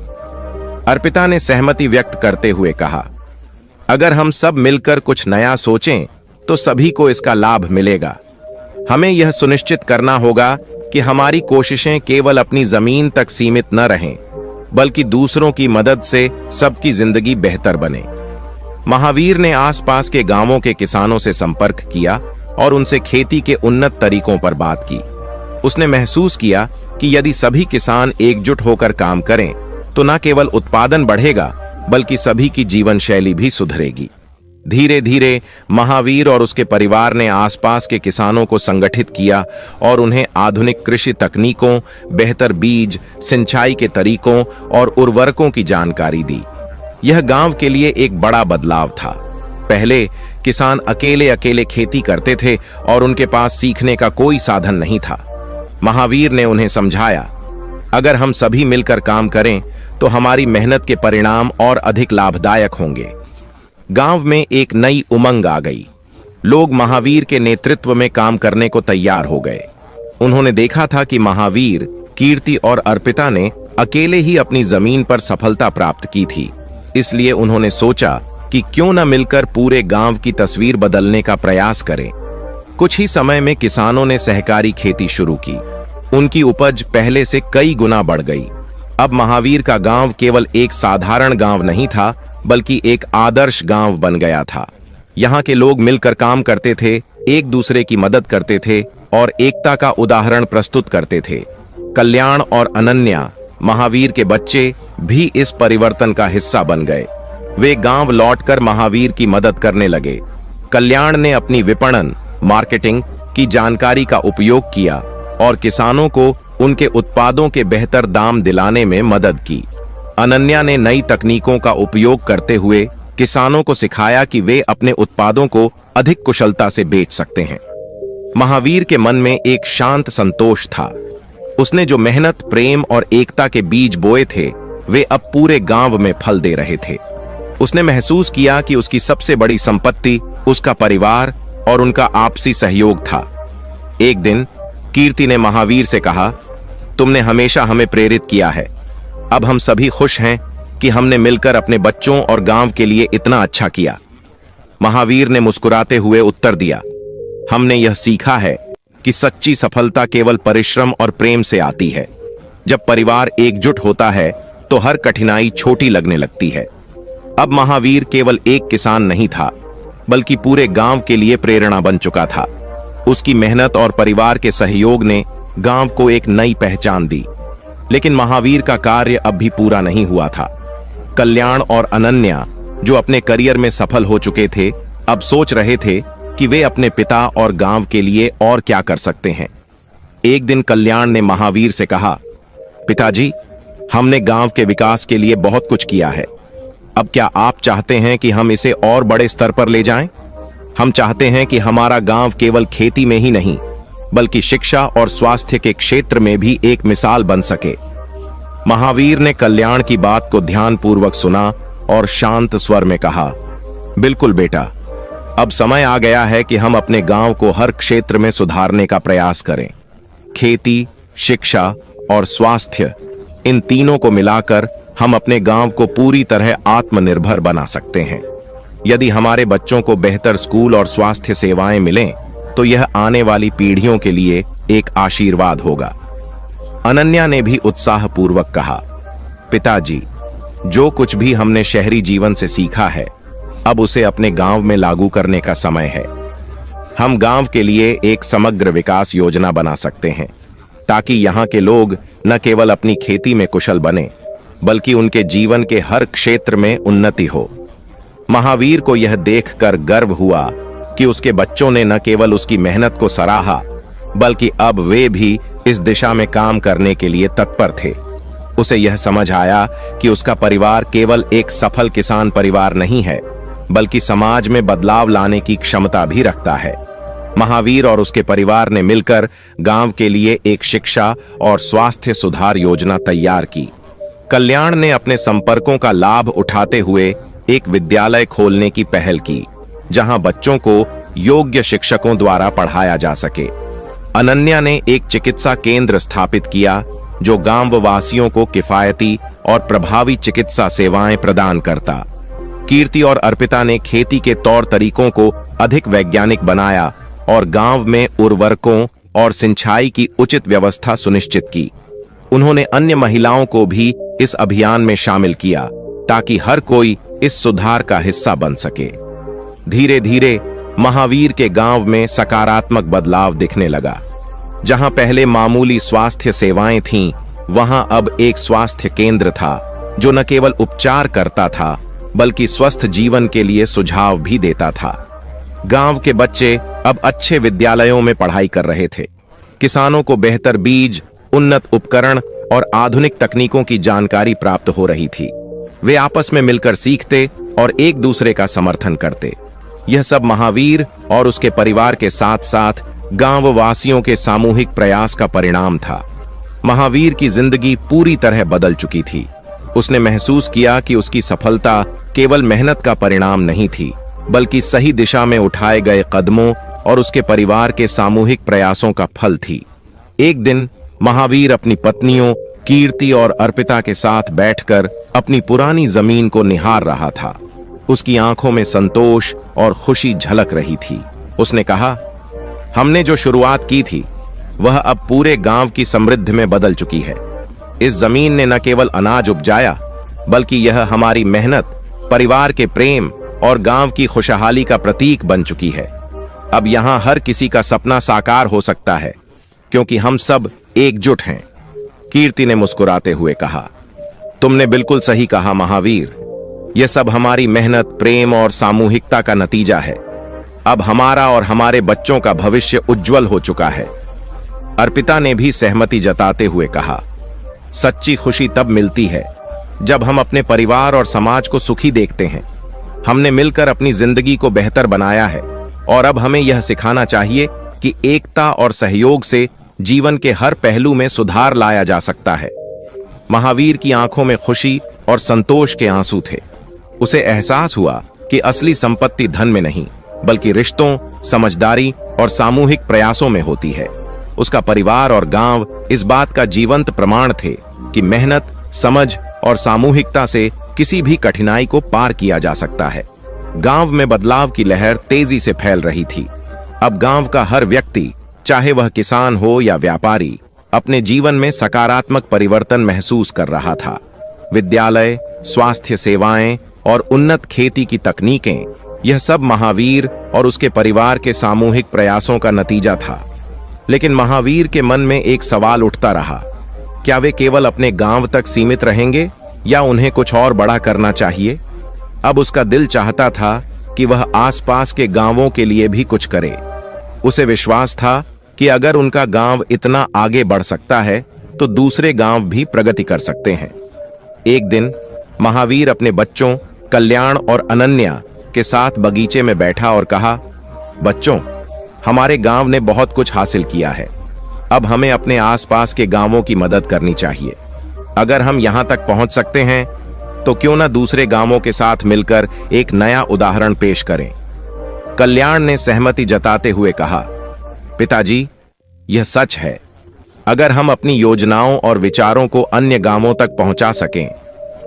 अर्पिता ने सहमति व्यक्त करते हुए कहा, अगर हम सब मिलकर कुछ नया सोचें तो सभी को इसका लाभ मिलेगा। हमें यह सुनिश्चित करना होगा कि हमारी कोशिशें केवल अपनी जमीन तक सीमित न रहें, बल्कि दूसरों की मदद से सबकी जिंदगी बेहतर बने। महावीर ने आसपास के गांवों के किसानों से संपर्क किया और उनसे खेती के उन्नत तरीकों पर बात की। उसने महसूस किया कि यदि सभी किसान एकजुट होकर काम करें तो न केवल उत्पादन बढ़ेगा, बल्कि सभी की जीवन शैली भी सुधरेगी। धीरे धीरे महावीर और उसके परिवार ने आसपास के किसानों को संगठित किया और उन्हें आधुनिक कृषि तकनीकों, बेहतर बीज, सिंचाई के तरीकों और उर्वरकों की जानकारी दी। यह गांव के लिए एक बड़ा बदलाव था। पहले किसान अकेले अकेले खेती करते थे और उनके पास सीखने का कोई साधन नहीं था। महावीर ने उन्हें समझाया, अगर हम सभी मिलकर काम करें तो हमारी मेहनत के परिणाम और अधिक लाभदायक होंगे। गांव में एक नई उमंग आ गई। लोग महावीर के नेतृत्व में काम करने को तैयार हो गए। उन्होंने देखा था कि महावीर, कीर्ति और अर्पिता ने अकेले ही अपनी जमीन पर सफलता प्राप्त की थी। इसलिए उन्होंने सोचा कि क्यों न मिलकर पूरे गांव की तस्वीर बदलने का प्रयास करें। कुछ ही समय में किसानों ने सहकारी खेती शुरू की। उनकी उपज पहले से कई गुना बढ़ गई। अब महावीर का गांव केवल एक साधारण गांव नहीं था, बल्कि एक आदर्श गांव बन गया था। यहाँ के लोग मिलकर काम करते थे, एक दूसरे की मदद करते थे और एकता का उदाहरण प्रस्तुत करते थे। कल्याण और अनन्या, महावीर के बच्चे, भी इस परिवर्तन का हिस्सा बन गए। वे गांव लौटकर महावीर की मदद करने लगे। कल्याण ने अपनी विपणन, मार्केटिंग की जानकारी का उपयोग किया और किसानों को उनके उत्पादों के बेहतर दाम दिलाने में मदद की। अनन्या ने नई तकनीकों का उपयोग करते हुए किसानों को सिखाया कि वे अपने उत्पादों को अधिक कुशलता से बेच सकते हैं। महावीर के मन में एक शांत संतोष था। उसने जो मेहनत, प्रेम और एकता के बीज बोए थे, वे अब पूरे गांव में फल दे रहे थे। उसने महसूस किया कि उसकी सबसे बड़ी संपत्ति उसका परिवार और उनका आपसी सहयोग था। एक दिन कीर्ति ने महावीर से कहा, तुमने हमेशा हमें प्रेरित किया है। अब हम सभी खुश हैं कि हमने मिलकर अपने बच्चों और गांव के लिए इतना अच्छा किया। महावीर ने मुस्कुराते हुए उत्तर दिया, हमने यह सीखा है कि सच्ची सफलता केवल परिश्रम और प्रेम से आती है। जब परिवार एकजुट होता है तो हर कठिनाई छोटी लगने लगती है। अब महावीर केवल एक किसान नहीं था, बल्कि पूरे गांव के लिए प्रेरणा बन चुका था। उसकी मेहनत और परिवार के सहयोग ने गांव को एक नई पहचान दी। लेकिन महावीर का कार्य अब भी पूरा नहीं हुआ था। कल्याण और अनन्या, जो अपने करियर में सफल हो चुके थे, अब सोच रहे थे कि वे अपने पिता और गांव के लिए और क्या कर सकते हैं। एक दिन कल्याण ने महावीर से कहा, पिताजी, हमने गांव के विकास के लिए बहुत कुछ किया है। अब क्या आप चाहते हैं कि हम इसे और बड़े स्तर पर ले जाएं? हम चाहते हैं कि हमारा गांव केवल खेती में ही नहीं, बल्कि शिक्षा और स्वास्थ्य के क्षेत्र में भी एक मिसाल बन सके। महावीर ने कल्याण की बात को ध्यानपूर्वक सुना और शांत स्वर में कहा, बिल्कुल बेटा, अब समय आ गया है कि हम अपने गांव को हर क्षेत्र में सुधारने का प्रयास करें। खेती, शिक्षा और स्वास्थ्य, इन तीनों को मिलाकर हम अपने गांव को पूरी तरह आत्मनिर्भर बना सकते हैं। यदि हमारे बच्चों को बेहतर स्कूल और स्वास्थ्य सेवाएं मिलें, तो यह आने वाली पीढ़ियों के लिए एक आशीर्वाद होगा। अनन्या ने भी उत्साहपूर्वक कहा, पिताजी, जो कुछ भी हमने शहरी जीवन से सीखा है, अब उसे अपने गांव में लागू करने का समय है। हम गांव के लिए एक समग्र विकास योजना बना सकते हैं, ताकि यहाँ के लोग न केवल अपनी खेती में कुशल बने, बल्कि उनके जीवन के हर क्षेत्र में उन्नति हो। महावीर को यह देखकर गर्व हुआ कि उसके बच्चों ने न केवल उसकी मेहनत को सराहा, बल्कि अब वे भी इस दिशा में काम करने के लिए तत्पर थे। उसे यह समझ आया कि उसका परिवार केवल एक सफल किसान परिवार नहीं है, बल्कि समाज में बदलाव लाने की क्षमता भी रखता है। महावीर और उसके परिवार ने मिलकर गांव के लिए एक शिक्षा और स्वास्थ्य सुधार योजना तैयार की। कल्याण ने अपने संपर्कों का लाभ उठाते हुए एक विद्यालय खोलने की पहल की, जहां बच्चों को योग्य शिक्षकों द्वारा पढ़ाया जा सके। अनन्या ने एक चिकित्सा केंद्र स्थापित किया, जो गांव वासियों को किफायती और प्रभावी चिकित्सा सेवाएं प्रदान करता। कीर्ति और अर्पिता ने खेती के तौर तरीकों को अधिक वैज्ञानिक बनाया और गांव में उर्वरकों और सिंचाई की उचित व्यवस्था सुनिश्चित की। उन्होंने अन्य महिलाओं को भी इस अभियान में शामिल किया, ताकि हर कोई इस सुधार का हिस्सा बन सके। धीरे धीरे महावीर के गांव में सकारात्मक बदलाव दिखने लगा। जहां पहले मामूली स्वास्थ्य सेवाएं थीं, वहां अब एक स्वास्थ्य केंद्र था, जो न केवल उपचार करता था, बल्कि स्वस्थ जीवन के लिए सुझाव भी देता था। गांव के बच्चे अब अच्छे विद्यालयों में पढ़ाई कर रहे थे। किसानों को बेहतर बीज, उन्नत उपकरण और आधुनिक तकनीकों की जानकारी प्राप्त हो रही थी। वे आपस में मिलकर सीखते और एक दूसरे का समर्थन करते। यह सब महावीर और उसके परिवार के साथ साथ गांव वासियों के सामूहिक प्रयास का परिणाम था। महावीर की जिंदगी पूरी तरह बदल चुकी थी। उसने महसूस किया कि उसकी सफलता केवल मेहनत का परिणाम नहीं थी, बल्कि सही दिशा में उठाए गए कदमों और उसके परिवार के सामूहिक प्रयासों का फल थी। एक दिन महावीर अपनी पत्नियों कीर्ति और अर्पिता के साथ बैठकर अपनी पुरानी जमीन को निहार रहा था। उसकी आंखों में संतोष और खुशी झलक रही थी। उसने कहा, हमने जो शुरुआत की थी, वह अब पूरे गांव की समृद्धि में बदल चुकी है। इस जमीन ने न केवल अनाज उपजाया, बल्कि यह हमारी मेहनत, परिवार के प्रेम और गांव की खुशहाली का प्रतीक बन चुकी है। अब यहां हर किसी का सपना साकार हो सकता है, क्योंकि हम सब एकजुट हैं। कीर्ति ने मुस्कुराते हुए कहा, तुमने बिल्कुल सही कहा महावीर। यह सब हमारी मेहनत, प्रेम और सामूहिकता का नतीजा है। अब हमारा और हमारे बच्चों का भविष्य उज्जवल हो चुका है। अर्पिता ने भी सहमति जताते हुए कहा, सच्ची खुशी तब मिलती है जब हम अपने परिवार और समाज को सुखी देखते हैं। हमने मिलकर अपनी जिंदगी को बेहतर बनाया है, और अब हमें यह सिखाना चाहिए कि एकता और सहयोग से जीवन के हर पहलू में सुधार लाया जा सकता है। महावीर की आंखों में खुशी और संतोष के आंसू थे। उसे एहसास हुआ कि असली संपत्ति धन में नहीं, बल्कि रिश्तों, समझदारी और सामूहिक प्रयासों में होती है। उसका परिवार और गांव इस बात का जीवंत प्रमाण थे कि मेहनत, समझ और सामूहिकता से किसी भी कठिनाई को पार किया जा सकता है। गांव में बदलाव की लहर तेजी से फैल रही थी। अब गांव का हर व्यक्ति, चाहे वह किसान हो या व्यापारी, अपने जीवन में सकारात्मक परिवर्तन महसूस कर रहा था। विद्यालय, स्वास्थ्य सेवाएं और उन्नत खेती की तकनीकें, यह सब महावीर और उसके परिवार के सामूहिक प्रयासों का नतीजा था। लेकिन महावीर के मन में एक सवाल उठता रहा, क्या वे केवल अपने गांव तक सीमित रहेंगे या उन्हें कुछ और बड़ा करना चाहिए? अब उसका दिल चाहता था कि वह आसपास के गांवों के लिए भी कुछ करे। उसे विश्वास था कि अगर उनका गांव इतना आगे बढ़ सकता है, तो दूसरे गांव भी प्रगति कर सकते हैं। एक दिन महावीर अपने बच्चों कल्याण और अनन्या के साथ बगीचे में बैठा और कहा, बच्चों, हमारे गांव ने बहुत कुछ हासिल किया है। अब हमें अपने आसपास के गांवों की मदद करनी चाहिए। अगर हम यहां तक पहुंच सकते हैं, तो क्यों न दूसरे गांवों के साथ मिलकर एक नया उदाहरण पेश करें। कल्याण ने सहमति जताते हुए कहा, पिताजी, यह सच है। अगर हम अपनी योजनाओं और विचारों को अन्य गांवों तक पहुंचा सकें,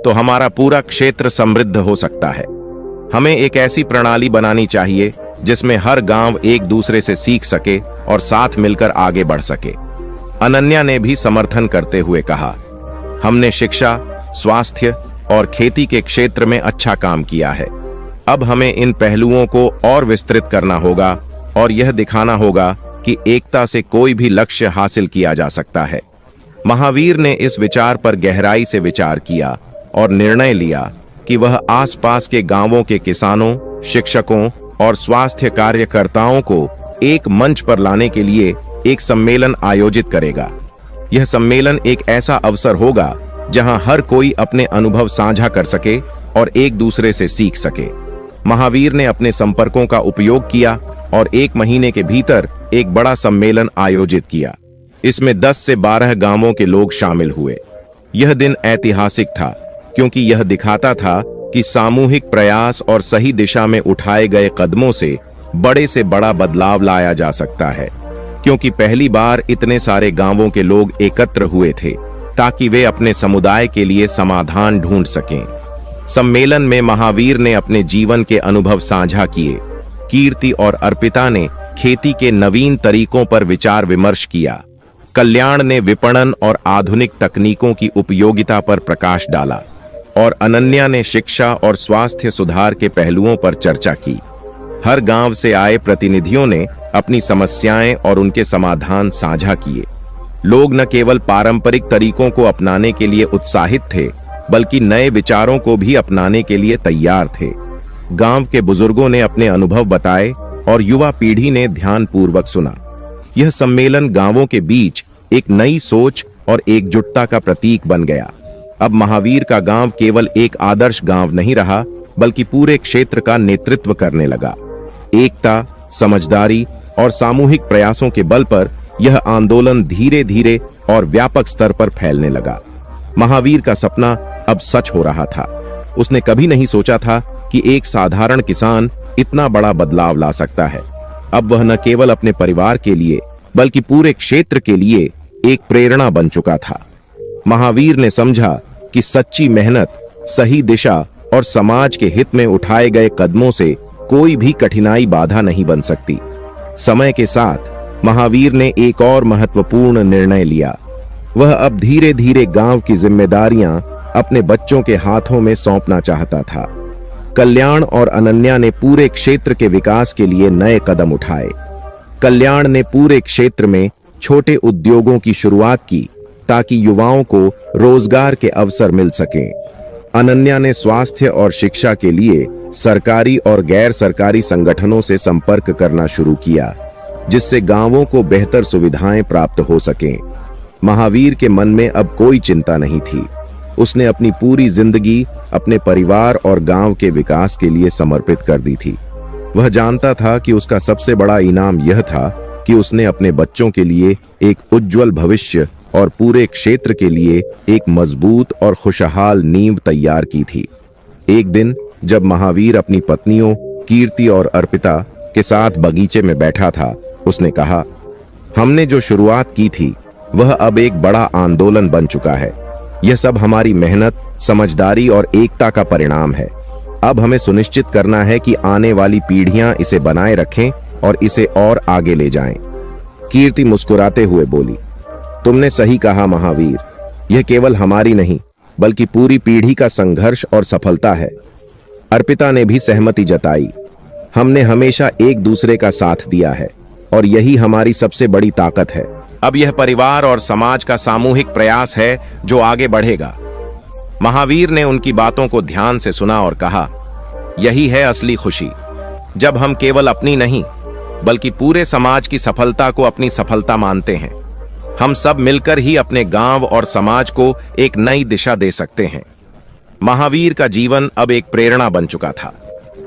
तो हमारा पूरा क्षेत्र समृद्ध हो सकता है। हमें एक ऐसी प्रणाली बनानी चाहिए जिसमें हर गांव एक दूसरे से सीख सके और साथ मिलकर आगे बढ़ सके। अनन्या ने भी समर्थन करते हुए कहा, हमने शिक्षा, स्वास्थ्य और खेती के क्षेत्र में अच्छा काम किया है। अब हमें इन पहलुओं को और विस्तृत करना होगा और यह दिखाना होगा कि एकता से कोई भी लक्ष्य हासिल किया जा सकता है। महावीर ने इस विचार पर गहराई से विचार किया और निर्णय लिया कि वह आसपास के गांवों के किसानों, शिक्षकों और स्वास्थ्य कार्यकर्ताओं को एक मंच पर लाने के लिए एक सम्मेलन आयोजित करेगा। यह सम्मेलन एक ऐसा अवसर होगा जहां हर कोई अपने अनुभव साझा कर सके और एक दूसरे से सीख सके। महावीर ने अपने संपर्कों का उपयोग किया और 1 महीने के भीतर एक बड़ा सम्मेलन आयोजित किया। इसमें 10 से 12 गांवों के लोग शामिल हुए। यह दिन ऐतिहासिक था क्योंकि यह दिखाता था कि सामूहिक प्रयास और सही दिशा में उठाए गए कदमों से बड़ा बदलाव लाया जा सकता है। क्योंकि पहली बार इतने सारे गांवों के लोग एकत्र हुए थे ताकि वे अपने समुदाय के लिए समाधान ढूंढ सकें। सम्मेलन में महावीर ने अपने जीवन के अनुभव साझा किए। कीर्ति और अर्पिता ने खेती के नवीन तरीकों पर विचार विमर्श किया। कल्याण ने विपणन और आधुनिक तकनीकों की उपयोगिता पर प्रकाश डाला और अनन्या ने शिक्षा और स्वास्थ्य सुधार के पहलुओं पर चर्चा की। हर गांव से आए प्रतिनिधियों ने अपनी समस्याएं और उनके समाधान साझा किए। लोग न केवल पारंपरिक तरीकों को अपनाने के लिए उत्साहित थे, बल्कि नए विचारों को भी अपनाने के लिए तैयार थे। गांव के बुजुर्गों ने अपने अनुभव बताए और युवा पीढ़ी ने ध्यानपूर्वक सुना। यह सम्मेलन गांवों के बीच एक नई सोच और एकजुटता का प्रतीक बन गया। अब महावीर का गांव केवल एक आदर्श गांव नहीं रहा, बल्कि पूरे क्षेत्र का नेतृत्व करने लगा। एकता, समझदारी और सामूहिक प्रयासों के बल पर यह आंदोलन धीरे धीरे और व्यापक स्तर पर फैलने लगा। महावीर का सपना अब सच हो रहा था। उसने कभी नहीं सोचा था कि एक साधारण किसान इतना बड़ा बदलाव ला सकता है। अब वह न केवल अपने परिवार के लिए बल्कि पूरे क्षेत्र के लिए एक प्रेरणा बन चुका था। महावीर ने समझा कि सच्ची मेहनत, सही दिशा और समाज के हित में उठाए गए कदमों से कोई भी कठिनाई बाधा नहीं बन सकती। समय के साथ महावीर ने एक और महत्वपूर्ण निर्णय लिया। वह अब धीरे धीरे गांव की जिम्मेदारियां अपने बच्चों के हाथों में सौंपना चाहता था। कल्याण और अनन्या ने पूरे क्षेत्र के विकास के लिए नए कदम उठाए। कल्याण ने पूरे क्षेत्र में छोटे उद्योगों की शुरुआत की ताकि युवाओं को रोजगार के अवसर मिल सकें। अनन्या ने स्वास्थ्य और शिक्षा के लिए सरकारी और गैर सरकारी संगठनों से संपर्क करना शुरू किया, जिससे गांवों को बेहतर सुविधाएं प्राप्त हो सकें। महावीर के मन में अब कोई चिंता नहीं थी। उसने अपनी पूरी जिंदगी अपने परिवार और गांव के विकास के लिए समर्पित कर दी थी। वह जानता था कि उसका सबसे बड़ा इनाम यह था कि उसने अपने बच्चों के लिए एक उज्जवल भविष्य और पूरे क्षेत्र के लिए एक मजबूत और खुशहाल नींव तैयार की थी। एक दिन जब महावीर अपनी पत्नियों कीर्ति और अर्पिता के साथ बगीचे में बैठा था, उसने कहा, हमने जो शुरुआत की थी वह अब एक बड़ा आंदोलन बन चुका है। यह सब हमारी मेहनत, समझदारी और एकता का परिणाम है। अब हमें सुनिश्चित करना है कि आने वाली पीढ़ियां इसे बनाए रखें और इसे और आगे ले जाएं। कीर्ति मुस्कुराते हुए बोली, तुमने सही कहा महावीर, यह केवल हमारी नहीं बल्कि पूरी पीढ़ी का संघर्ष और सफलता है। अर्पिता ने भी सहमति जताई, हमने हमेशा एक दूसरे का साथ दिया है और यही हमारी सबसे बड़ी ताकत है। अब यह परिवार और समाज का सामूहिक प्रयास है जो आगे बढ़ेगा। महावीर ने उनकी बातों को ध्यान से सुना और कहा, यही है असली खुशी, जब हम केवल अपनी नहीं बल्कि पूरे समाज की सफलता को अपनी सफलता मानते हैं। हम सब मिलकर ही अपने गांव और समाज को एक नई दिशा दे सकते हैं। महावीर का जीवन अब एक प्रेरणा बन चुका था।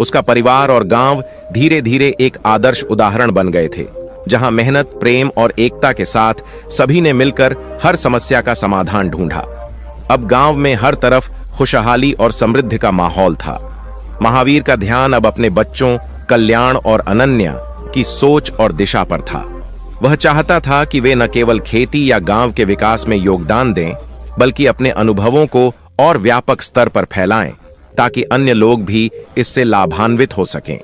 उसका परिवार और गांव धीरे धीरे एक आदर्श उदाहरण बन गए थे, जहां मेहनत, प्रेम और एकता के साथ सभी ने मिलकर हर समस्या का समाधान ढूंढा। अब गांव में हर तरफ खुशहाली और समृद्धि का माहौल था। महावीर का ध्यान अब अपने बच्चों, कल्याण और अनन्या की सोच और दिशा पर था। वह चाहता था कि वे न केवल खेती या गांव के विकास में योगदान दें, बल्कि अपने अनुभवों को और व्यापक स्तर पर फैलाएं, ताकि अन्य लोग भी इससे लाभान्वित हो सकें।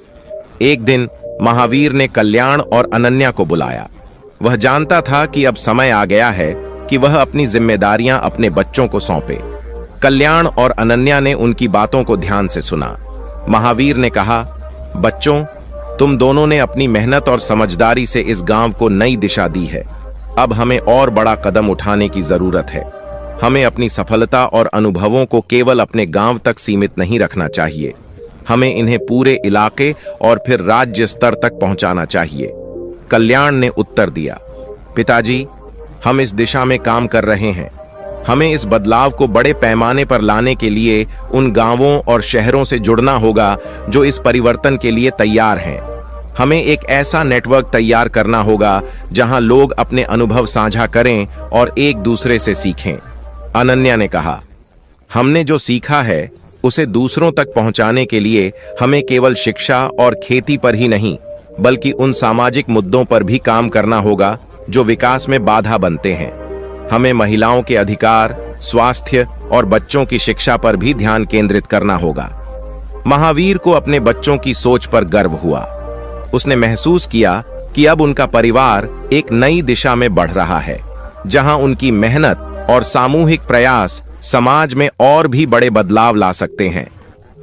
एक दिन महावीर ने कल्याण और अनन्या को बुलाया। वह जानता था कि अब समय आ गया है कि वह अपनी जिम्मेदारियां अपने बच्चों को सौंपे। कल्याण और अनन्या ने उनकी बातों को ध्यान से सुना। महावीर ने कहा, बच्चों, तुम दोनों ने अपनी मेहनत और समझदारी से इस गांव को नई दिशा दी है। अब हमें और बड़ा कदम उठाने की जरूरत है। हमें अपनी सफलता और अनुभवों को केवल अपने गांव तक सीमित नहीं रखना चाहिए। हमें इन्हें पूरे इलाके और फिर राज्य स्तर तक पहुंचाना चाहिए। कल्याण ने उत्तर दिया, पिताजी, हम इस दिशा में काम कर रहे हैं। हमें इस बदलाव को बड़े पैमाने पर लाने के लिए उन गांवों और शहरों से जुड़ना होगा जो इस परिवर्तन के लिए तैयार हैं। हमें एक ऐसा नेटवर्क तैयार करना होगा जहां लोग अपने अनुभव साझा करें और एक दूसरे से सीखें। अनन्या ने कहा, हमने जो सीखा है उसे दूसरों तक पहुंचाने के लिए हमें केवल शिक्षा और खेती पर ही नहीं, बल्कि उन सामाजिक मुद्दों पर भी काम करना होगा जो विकास में बाधा बनते हैं। हमें महिलाओं के अधिकार, स्वास्थ्य और बच्चों की शिक्षा पर भी ध्यान केंद्रित करना होगा। महावीर को अपने बच्चों की सोच पर गर्व हुआ। उसने महसूस किया कि अब उनका परिवार एक नई दिशा में बढ़ रहा है, जहां उनकी मेहनत और सामूहिक प्रयास समाज में और भी बड़े बदलाव ला सकते हैं।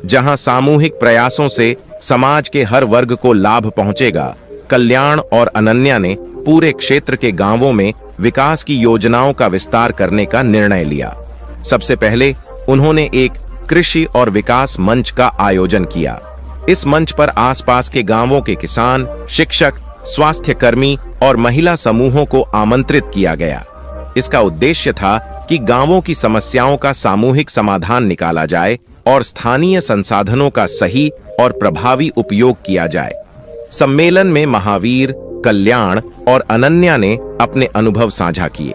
जहां सामूहिक प्रयासों से समाज के हर वर्ग को लाभ पहुंचेगा। कल्याण और अनन्या ने पूरे क्षेत्र के गांवों में विकास की योजनाओं का विस्तार करने का निर्णय लिया। सबसे पहले उन्होंने एक कृषि और विकास मंच का आयोजन किया। इस मंच पर आसपास के गांवों के किसान, शिक्षक, स्वास्थ्य कर्मी और महिला समूहों को आमंत्रित किया गया। इसका उद्देश्य था कि गांवों की समस्याओं का सामूहिक समाधान निकाला जाए और स्थानीय संसाधनों का सही और प्रभावी उपयोग किया जाए। सम्मेलन में महावीर, कल्याण और अनन्या ने अपने अनुभव साझा किए।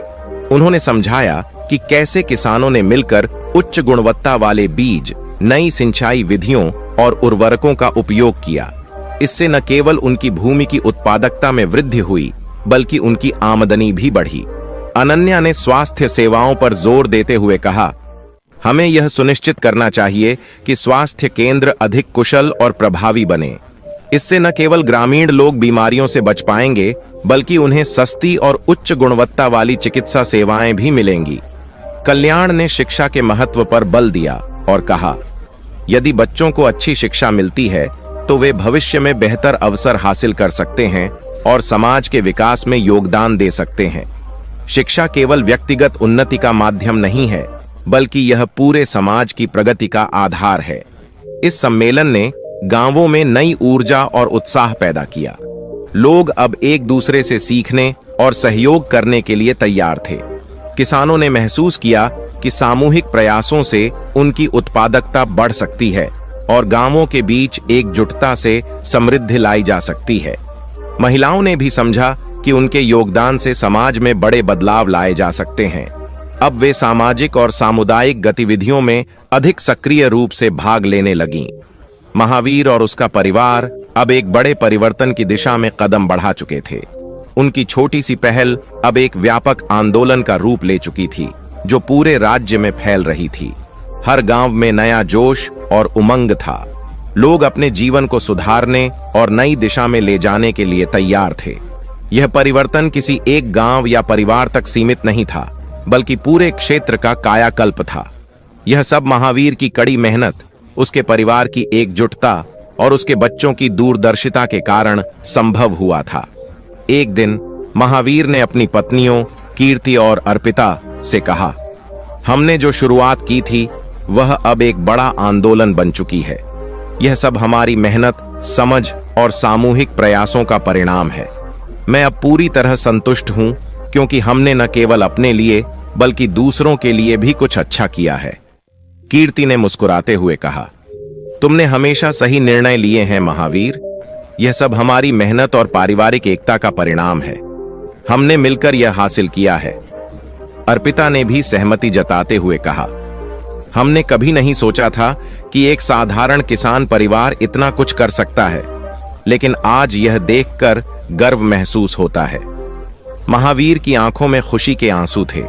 उन्होंने समझाया कि कैसे किसानों ने मिलकर उच्च गुणवत्ता वाले बीज, नई सिंचाई विधियों और उर्वरकों का उपयोग किया। इससे न केवल उनकी भूमि की उत्पादकता में वृद्धि हुई, बल्कि उनकी आमदनी भी बढ़ी। अनन्या ने स्वास्थ्य सेवाओं पर जोर देते हुए कहा, हमें यह सुनिश्चित करना चाहिए कि स्वास्थ्य केंद्र अधिक कुशल और प्रभावी बने। इससे न केवल ग्रामीण लोग बीमारियों से बच पाएंगे, बल्कि उन्हें सस्ती और उच्च गुणवत्ता वाली चिकित्सा सेवाएं भी मिलेंगी। कल्याण ने शिक्षा के महत्व पर बल दिया और कहा, यदि बच्चों को अच्छी शिक्षा मिलती है तो वे भविष्य में बेहतर अवसर हासिल कर सकते हैं और समाज के विकास में योगदान दे सकते हैं। शिक्षा केवल व्यक्तिगत उन्नति का माध्यम नहीं है, बल्कि यह पूरे समाज की प्रगति का आधार है। इस सम्मेलन ने गांवों में नई ऊर्जा और उत्साह पैदा किया। लोग अब एक दूसरे से सीखने और सहयोग करने के लिए तैयार थे। किसानों ने महसूस किया कि सामूहिक प्रयासों से उनकी उत्पादकता बढ़ सकती है और गांवों के बीच एकजुटता से समृद्धि लाई जा सकती है। महिलाओं ने भी समझा कि उनके योगदान से समाज में बड़े बदलाव लाए जा सकते हैं। अब वे सामाजिक और सामुदायिक गतिविधियों में अधिक सक्रिय रूप से भाग लेने लगीं। महावीर और उसका परिवार अब एक बड़े परिवर्तन की दिशा में कदम बढ़ा चुके थे। उनकी छोटी सी पहल अब एक व्यापक आंदोलन का रूप ले चुकी थी, जो पूरे राज्य में फैल रही थी। हर गांव में नया जोश और उमंग था। लोग अपने जीवन को सुधारने और नई दिशा में ले जाने के लिए तैयार थे। यह परिवर्तन किसी एक गांव या परिवार तक सीमित नहीं था, बल्कि पूरे क्षेत्र का कायाकल्प था। यह सब महावीर की कड़ी मेहनत, उसके परिवार की एकजुटता और उसके बच्चों की दूरदर्शिता के कारण संभव हुआ था। एक दिन महावीर ने अपनी पत्नियों कीर्ति और अर्पिता से कहा, हमने जो शुरुआत की थी वह अब एक बड़ा आंदोलन बन चुकी है। यह सब हमारी मेहनत, समझ और सामूहिक प्रयासों का परिणाम है। मैं अब पूरी तरह संतुष्ट हूं, क्योंकि हमने न केवल अपने लिए बल्कि दूसरों के लिए भी कुछ अच्छा किया है। कीर्ति ने मुस्कुराते हुए कहा, तुमने हमेशा सही निर्णय लिए हैं महावीर। यह सब हमारी मेहनत और पारिवारिक एकता का परिणाम है। हमने मिलकर यह हासिल किया है। अर्पिता ने भी सहमति जताते हुए कहा, हमने कभी नहीं सोचा था कि एक साधारण किसान परिवार इतना कुछ कर सकता है, लेकिन आज यह देखकर गर्व महसूस होता है। महावीर की आंखों में खुशी के आंसू थे।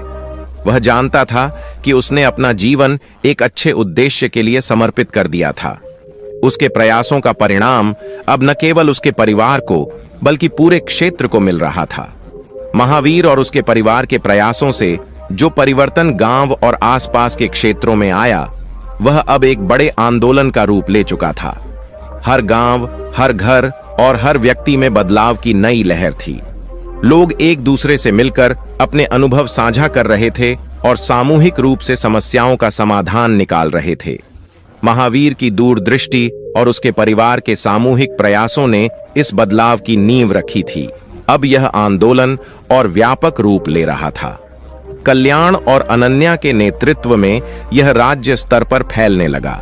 वह जानता था कि उसने अपना जीवन एक अच्छे उद्देश्य के लिए समर्पित कर दिया था। उसके प्रयासों का परिणाम अब न केवल उसके परिवार को बल्कि पूरे क्षेत्र को मिल रहा था। महावीर और उसके परिवार के प्रयासों से जो परिवर्तन गांव और आसपास के क्षेत्रों में आया, वह अब एक बड़े आंदोलन का रूप ले चुका था। हर गांव, हर घर और हर व्यक्ति में बदलाव की नई लहर थी। लोग एक दूसरे से मिलकर अपने अनुभव साझा कर रहे थे और सामूहिक रूप से समस्याओं का समाधान निकाल रहे थे। महावीर की दूरदृष्टि और उसके परिवार के सामूहिक प्रयासों ने इस बदलाव की नींव रखी थी। अब यह आंदोलन और व्यापक रूप ले रहा था। कल्याण और अनन्या के नेतृत्व में यह राज्य स्तर पर फैलने लगा।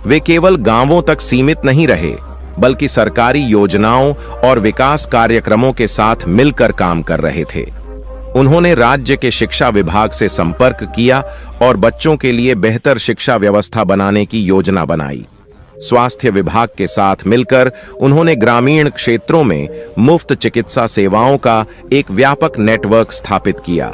वे केवल गांवों तक सीमित नहीं रहे, बल्कि सरकारी योजनाओं और विकास कार्यक्रमों के साथ मिलकर काम कर रहे थे। उन्होंने राज्य के शिक्षा विभाग से संपर्क किया और बच्चों के लिए बेहतर शिक्षा व्यवस्था बनाने की योजना बनाई। स्वास्थ्य विभाग के साथ मिलकर उन्होंने ग्रामीण क्षेत्रों में मुफ्त चिकित्सा सेवाओं का एक व्यापक नेटवर्क स्थापित किया।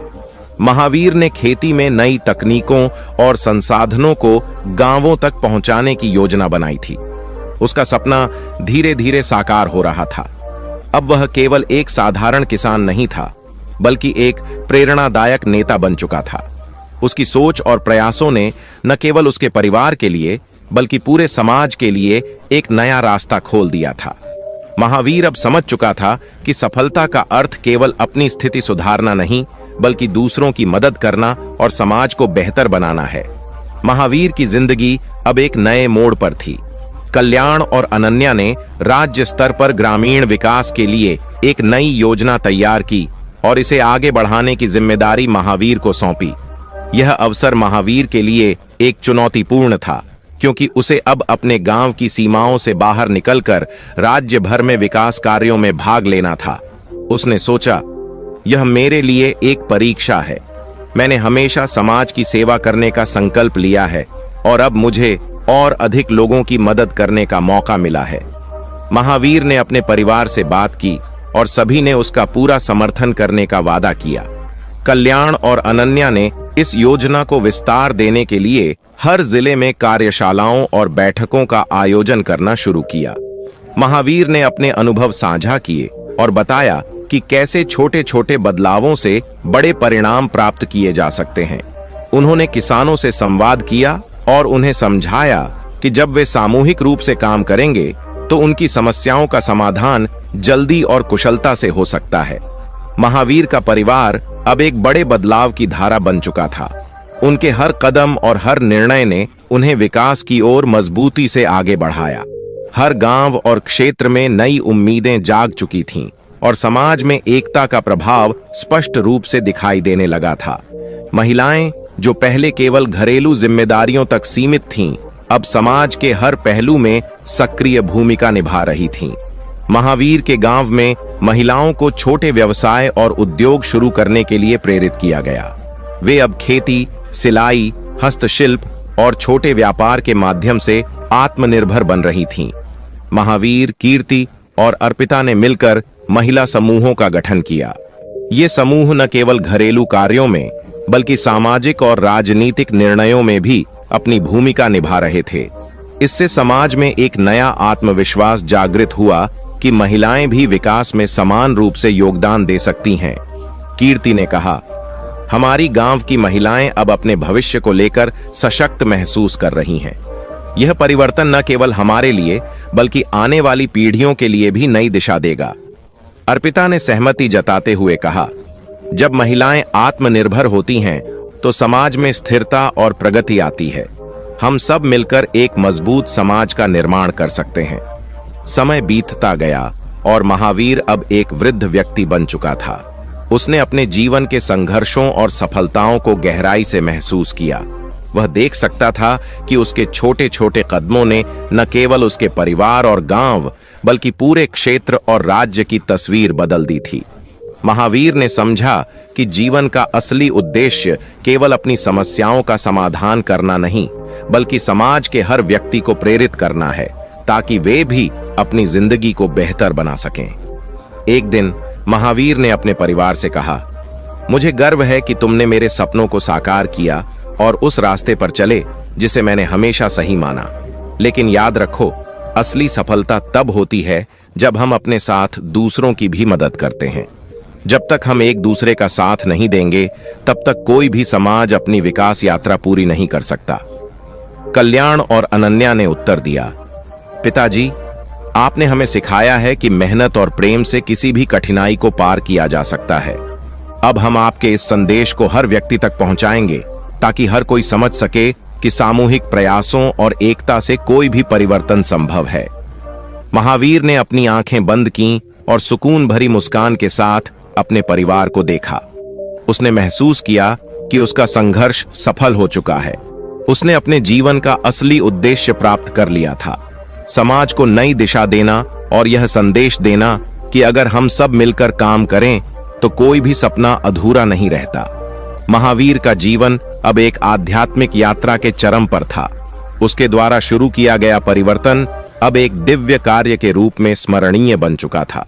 महावीर ने खेती में नई तकनीकों और संसाधनों को गांवों तक पहुंचाने की योजना बनाई थी। उसका सपना धीरे धीरे साकार हो रहा था। अब वह केवल एक साधारण किसान नहीं था, बल्कि एक प्रेरणादायक नेता बन चुका था। उसकी सोच और प्रयासों ने न केवल उसके परिवार के लिए बल्कि पूरे समाज के लिए एक नया रास्ता खोल दिया था। महावीर अब समझ चुका था कि सफलता का अर्थ केवल अपनी स्थिति सुधारना नहीं, बल्कि दूसरों की मदद करना और समाज को बेहतर बनाना है। महावीर की जिंदगी अब एक नए मोड़ पर थी। कल्याण और अनन्या ने राज्य स्तर पर ग्रामीण विकास के लिए एक नई योजना तैयार की और इसे आगे बढ़ाने की जिम्मेदारी महावीर को सौंपी। यह अवसर महावीर के लिए एक चुनौतीपूर्ण था, क्योंकि उसे अब अपने गांव की सीमाओं से बाहर निकलकर राज्य भर में विकास कार्यों में भाग लेना था। उसने सोचा, यह मेरे लिए एक परीक्षा है। मैंने हमेशा समाज की सेवा करने का संकल्प लिया है और अब मुझे और अधिक लोगों की मदद करने का मौका मिला है। महावीर ने अपने परिवार से बात की और सभी ने उसका पूरा समर्थन करने का वादा किया। कल्याण और अनन्या ने इस योजना को विस्तार देने के लिए हर जिले में कार्यशालाओं और बैठकों का आयोजन करना शुरू किया। महावीर ने अपने अनुभव साझा किए और बताया कि कैसे छोटे छोटे बदलावों से बड़े परिणाम प्राप्त किए जा सकते हैं। उन्होंने किसानों से संवाद किया और उन्हें समझाया कि जब वे सामूहिक रूप से काम करेंगे तो उनकी समस्याओं का समाधान जल्दी और कुशलता से हो सकता है। महावीर का परिवार अब एक बड़े बदलाव की धारा बन चुका था। उनके हर कदम और हर निर्णय ने उन्हें विकास की ओर मजबूती से आगे बढ़ाया। हर गांव और क्षेत्र में नई उम्मीदें जाग चुकी थीं और समाज में एकता का प्रभाव स्पष्ट रूप से दिखाई देने लगा था। महिलाएं, जो पहले केवल घरेलू जिम्मेदारियों तक सीमित थीं, अब समाज के हर पहलू में सक्रिय भूमिका निभा रही थीं। महावीर के गांव में महिलाओं को छोटे व्यवसाय और उद्योग शुरू करने के लिए प्रेरित किया गया। वे अब खेती, सिलाई, हस्तशिल्प और छोटे व्यापार के माध्यम से आत्मनिर्भर बन रही थीं। महावीर, कीर्ति और अर्पिता ने मिलकर महिला समूहों का गठन किया। ये समूह न केवल घरेलू कार्यों में बल्कि सामाजिक और राजनीतिक निर्णयों में भी अपनी भूमिका निभा रहे थे। इससे समाज में एक नया आत्मविश्वास जागृत हुआ कि महिलाएं भी विकास में समान रूप से योगदान दे सकती हैं। कीर्ति ने कहा, हमारी गांव की महिलाएं अब अपने भविष्य को लेकर सशक्त महसूस कर रही हैं। यह परिवर्तन न केवल हमारे लिए बल्कि आने वाली पीढ़ियों के लिए भी नई दिशा देगा। अर्पिता ने सहमति जताते हुए कहा, जब महिलाएं आत्मनिर्भर होती हैं तो समाज में स्थिरता और प्रगति आती है। हम सब मिलकर एक मजबूत समाज का निर्माण कर सकते हैं। समय बीतता गया और महावीर अब एक वृद्ध व्यक्ति बन चुका था। उसने अपने जीवन के संघर्षों और सफलताओं को गहराई से महसूस किया। वह देख सकता था कि उसके छोटे छोटे कदमों ने न केवल उसके परिवार और गांव बल्कि पूरे क्षेत्र और राज्य की तस्वीर बदल दी थी। महावीर ने समझा कि जीवन का असली उद्देश्य केवल अपनी समस्याओं का समाधान करना नहीं, बल्कि समाज के हर व्यक्ति को प्रेरित करना है ताकि वे भी अपनी जिंदगी को बेहतर बना सकें। एक दिन महावीर ने अपने परिवार से कहा, मुझे गर्व है कि तुमने मेरे सपनों को साकार किया और उस रास्ते पर चले जिसे मैंने हमेशा सही माना। लेकिन याद रखो, असली सफलता तब होती है जब हम अपने साथ दूसरों की भी मदद करते हैं। जब तक हम एक दूसरे का साथ नहीं देंगे, तब तक कोई भी समाज अपनी विकास यात्रा पूरी नहीं कर सकता। कल्याण और अनन्या ने उत्तर दिया, पिताजी, आपने हमें सिखाया है कि मेहनत और प्रेम से किसी भी कठिनाई को पार किया जा सकता है। अब हम आपके इस संदेश को हर व्यक्ति तक पहुंचाएंगे ताकि हर कोई समझ सके कि सामूहिक प्रयासों और एकता से कोई भी परिवर्तन संभव है। महावीर ने अपनी आंखें बंद कीं और सुकून भरी मुस्कान के साथ अपने परिवार को देखा। उसने महसूस किया कि उसका संघर्ष सफल हो चुका है। उसने अपने जीवन का असली उद्देश्य प्राप्त कर लिया था, समाज को नई दिशा देना और यह संदेश देना कि अगर हम सब मिलकर काम करें तो कोई भी सपना अधूरा नहीं रहता। महावीर का जीवन अब एक आध्यात्मिक यात्रा के चरम पर था। उसके द्वारा शुरू किया गया परिवर्तन अब एक दिव्य कार्य के रूप में स्मरणीय बन चुका था।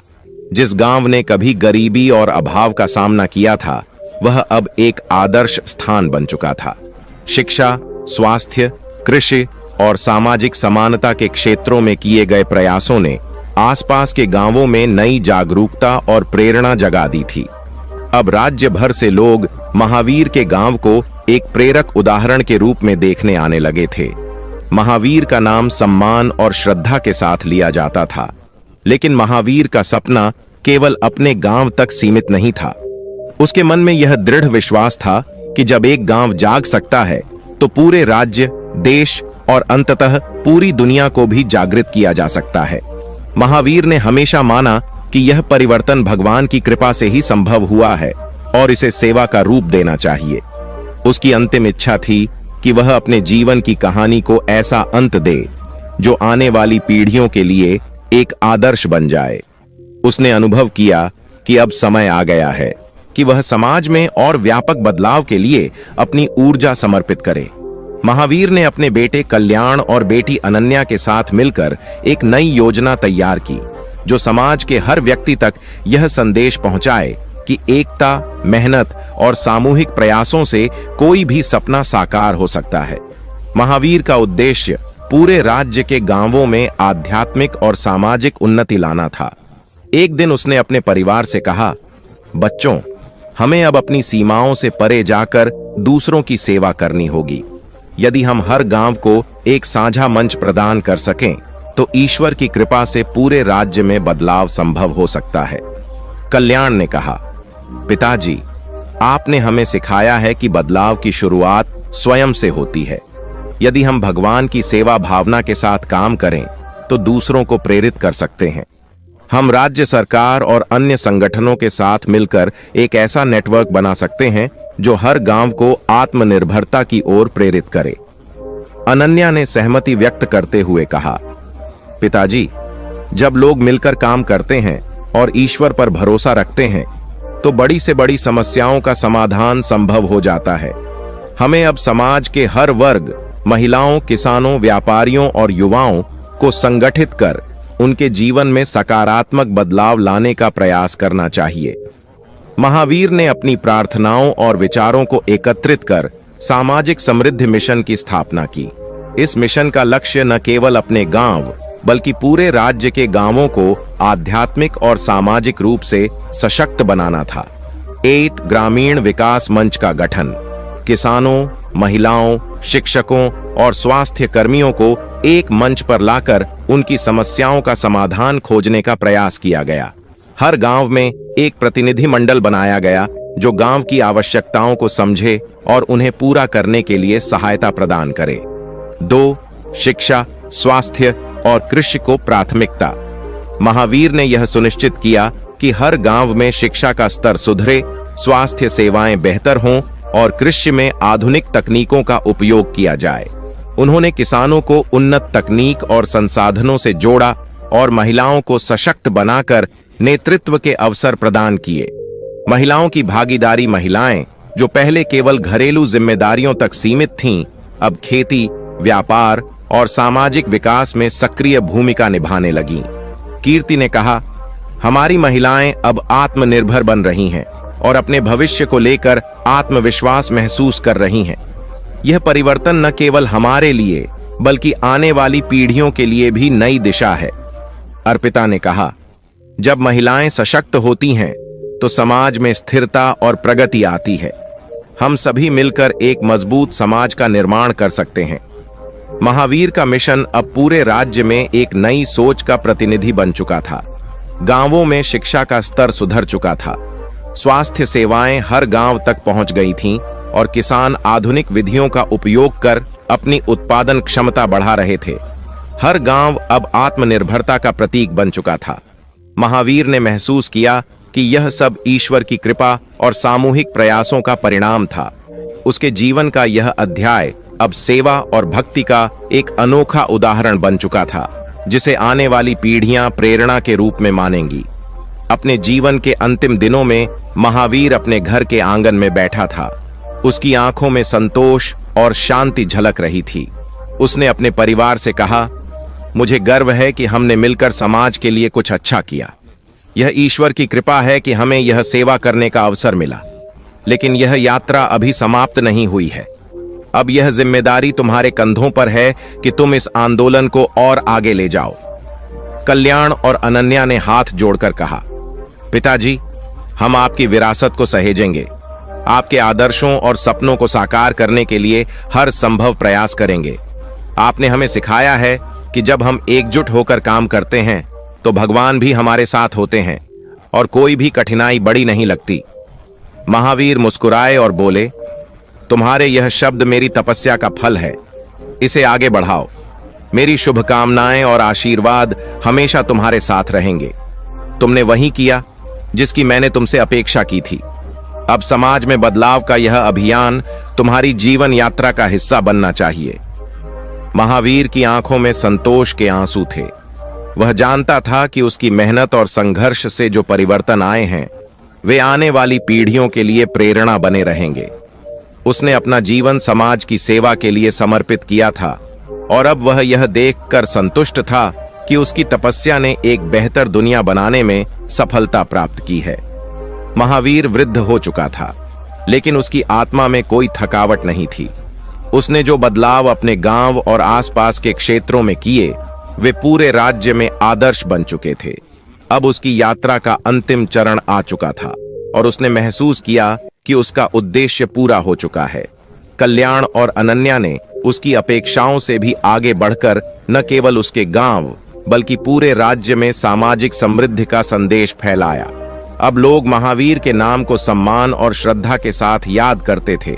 जिस गांव ने कभी गरीबी और अभाव का सामना किया था, वह अब एक आदर्श स्थान बन चुका था। शिक्षा, स्वास्थ्य, कृषि और सामाजिक समानता के क्षेत्रों में किए गए प्रयासों ने आसपास के गांवों में नई जागरूकता और प्रेरणा जगा दी थी। अब राज्य भर से लोग महावीर के गांव को एक प्रेरक उदाहरण के रूप में देखने आने लगे थे। महावीर का नाम सम्मान और श्रद्धा के साथ लिया जाता था, लेकिन महावीर का सपना केवल अपने गांव तक सीमित नहीं था। उसके मन में यह दृढ़ विश्वास था कि जब एक गांव जाग सकता है तो पूरे राज्य, देश और अंततः पूरी दुनिया को भी जागृत किया जा सकता है। महावीर ने हमेशा माना कि यह परिवर्तन भगवान की कृपा से ही संभव हुआ है और इसे सेवा का रूप देना चाहिए। उसकी अंतिम इच्छा थी कि वह अपने जीवन की कहानी को ऐसा अंत दे जो आने वाली पीढ़ियों के लिए एक आदर्श बन जाए। उसने अनुभव किया कि अब समय आ गया है कि वह समाज में और व्यापक बदलाव के लिए अपनी ऊर्जा समर्पित करे। महावीर ने अपने बेटे कल्याण और बेटी अनन्या के साथ मिलकर एक नई योजना तैयार की जो समाज के हर व्यक्ति तक यह संदेश पहुंचाए कि एकता, मेहनत और सामूहिक प्रयासों से कोई भी सपना साकार हो सकता है। महावीर का उद्देश्य पूरे राज्य के गांवों में आध्यात्मिक और सामाजिक उन्नति लाना था। एक दिन उसने अपने परिवार से कहा, बच्चों, हमें अब अपनी सीमाओं से परे जाकर दूसरों की सेवा करनी होगी। यदि हम हर गांव को एक साझा मंच प्रदान कर सकें तो ईश्वर की कृपा से पूरे राज्य में बदलाव संभव हो सकता है। कल्याण ने कहा, पिताजी, आपने हमें सिखाया है कि बदलाव की शुरुआत स्वयं से होती है। यदि हम भगवान की सेवा भावना के साथ काम करें तो दूसरों को प्रेरित कर सकते हैं। हम राज्य सरकार और अन्य संगठनों के साथ मिलकर एक ऐसा नेटवर्क बना सकते हैं जो हर गांव को आत्मनिर्भरता की ओर प्रेरित करे। अनन्या ने सहमति व्यक्त करते हुए कहा, पिताजी, जब लोग मिलकर काम करते हैं और ईश्वर पर भरोसा रखते हैं तो बड़ी से बड़ी समस्याओं का समाधान संभव हो जाता है। हमें अब समाज के हर वर्ग, महिलाओं, किसानों, व्यापारियों और युवाओं को संगठित कर उनके जीवन में सकारात्मक बदलाव लाने का प्रयास करना चाहिए। महावीर ने अपनी प्रार्थनाओं और विचारों को एकत्रित कर सामाजिक समृद्धि मिशन की स्थापना की। इस मिशन का लक्ष्य न केवल अपने गांव बल्कि पूरे राज्य के गांवों को आध्यात्मिक और सामाजिक रूप से सशक्त बनाना था। 8 ग्रामीण विकास मंच का गठन, किसानों, महिलाओं, शिक्षकों और स्वास्थ्य कर्मियों को एक मंच पर लाकर उनकी समस्याओं का समाधान खोजने का प्रयास किया गया। हर गांव में एक प्रतिनिधि मंडल बनाया गया जो गांव की आवश्यकताओं को समझे और उन्हें पूरा करने के लिए सहायता प्रदान करे। 2. शिक्षा, स्वास्थ्य और कृषि को प्राथमिकता। महावीर ने यह सुनिश्चित किया कि हर गांव में शिक्षा का स्तर सुधरे, स्वास्थ्य सेवाएं बेहतर हों और कृषि में आधुनिक तकनीकों का उपयोग किया जाए। उन्होंने किसानों को उन्नत तकनीक और संसाधनों से जोड़ा और महिलाओं को सशक्त बनाकर नेतृत्व के अवसर प्रदान किए। महिलाओं की भागीदारी, महिलाएं जो पहले केवल घरेलू जिम्मेदारियों तक सीमित थीं, अब खेती, व्यापार और सामाजिक विकास में सक्रिय भूमिका निभाने लगीं। कीर्ति ने कहा, हमारी महिलाएं अब आत्मनिर्भर बन रही हैं और अपने भविष्य को लेकर आत्मविश्वास महसूस कर रही हैं। यह परिवर्तन न केवल हमारे लिए बल्कि आने वाली पीढ़ियों के लिए भी नई दिशा है। अर्पिता ने कहा, जब महिलाएं सशक्त होती हैं तो समाज में स्थिरता और प्रगति आती है। हम सभी मिलकर एक मजबूत समाज का निर्माण कर सकते हैं। महावीर का मिशन अब पूरे राज्य में एक नई सोच का प्रतिनिधि बन चुका था। गांवों में शिक्षा का स्तर सुधर चुका था, स्वास्थ्य सेवाएं हर गांव तक पहुंच गई थीं और किसान आधुनिक विधियों का उपयोग कर अपनी उत्पादन क्षमता बढ़ा रहे थे। हर गांव अब आत्मनिर्भरता का प्रतीक बन चुका था। महावीर ने महसूस किया कि यह सब ईश्वर की कृपा और सामूहिक प्रयासों का परिणाम था। उसके जीवन का यह अध्याय अब सेवा और भक्ति का एक अनोखा उदाहरण बन चुका था, जिसे आने वाली पीढ़ियां प्रेरणा के रूप में मानेंगी। अपने जीवन के अंतिम दिनों में महावीर अपने घर के आंगन में बैठा था। उसकी आंखों में संतोष और शांति झलक रही थी। उसने अपने परिवार से कहा, मुझे गर्व है कि हमने मिलकर समाज के लिए कुछ अच्छा किया। यह ईश्वर की कृपा है कि हमें यह सेवा करने का अवसर मिला। लेकिन यह यात्रा अभी समाप्त नहीं हुई है। अब यह जिम्मेदारी तुम्हारे कंधों पर है कि तुम इस आंदोलन को और आगे ले जाओ। कल्याण और अनन्या ने हाथ जोड़कर कहा, पिताजी, हम आपकी विरासत को सहेजेंगे। आपके आदर्शों और सपनों को साकार करने के लिए हर संभव प्रयास करेंगे। आपने हमें सिखाया है कि जब हम एकजुट होकर काम करते हैं तो भगवान भी हमारे साथ होते हैं और कोई भी कठिनाई बड़ी नहीं लगती। महावीर मुस्कुराए और बोले, तुम्हारे यह शब्द मेरी तपस्या का फल है। इसे आगे बढ़ाओ। मेरी शुभकामनाएं और आशीर्वाद हमेशा तुम्हारे साथ रहेंगे। तुमने वही किया जिसकी मैंने तुमसे अपेक्षा की थी। अब समाज में बदलाव का यह अभियान तुम्हारी जीवन यात्रा का हिस्सा बनना चाहिए। महावीर की आंखों में संतोष के आंसू थे। वह जानता था कि उसकी मेहनत और संघर्ष से जो परिवर्तन आए हैं, वे आने वाली पीढ़ियों के लिए प्रेरणा बने रहेंगे। उसने अपना जीवन समाज की सेवा के लिए समर्पित किया था और अब वह यह देखकर संतुष्ट था कि उसकी तपस्या ने एक बेहतर दुनिया बनाने में सफलता प्राप्त की है। महावीर वृद्ध हो चुका था, लेकिन उसकी आत्मा में कोई थकावट नहीं थी। उसने जो बदलाव अपने गांव और आसपास के क्षेत्रों में किए, वे पूरे राज्य में आदर्श बन चुके थे। अब उसकी यात्रा का अंतिम चरण आ चुका था और उसने महसूस किया कि उसका उद्देश्य पूरा हो चुका है। कल्याण और अनन्या ने उसकी अपेक्षाओं से भी आगे बढ़कर न केवल उसके गांव बल्कि पूरे राज्य में सामाजिक समृद्धि का संदेश फैलाया। अब लोग महावीर के नाम को सम्मान और श्रद्धा के साथ याद करते थे।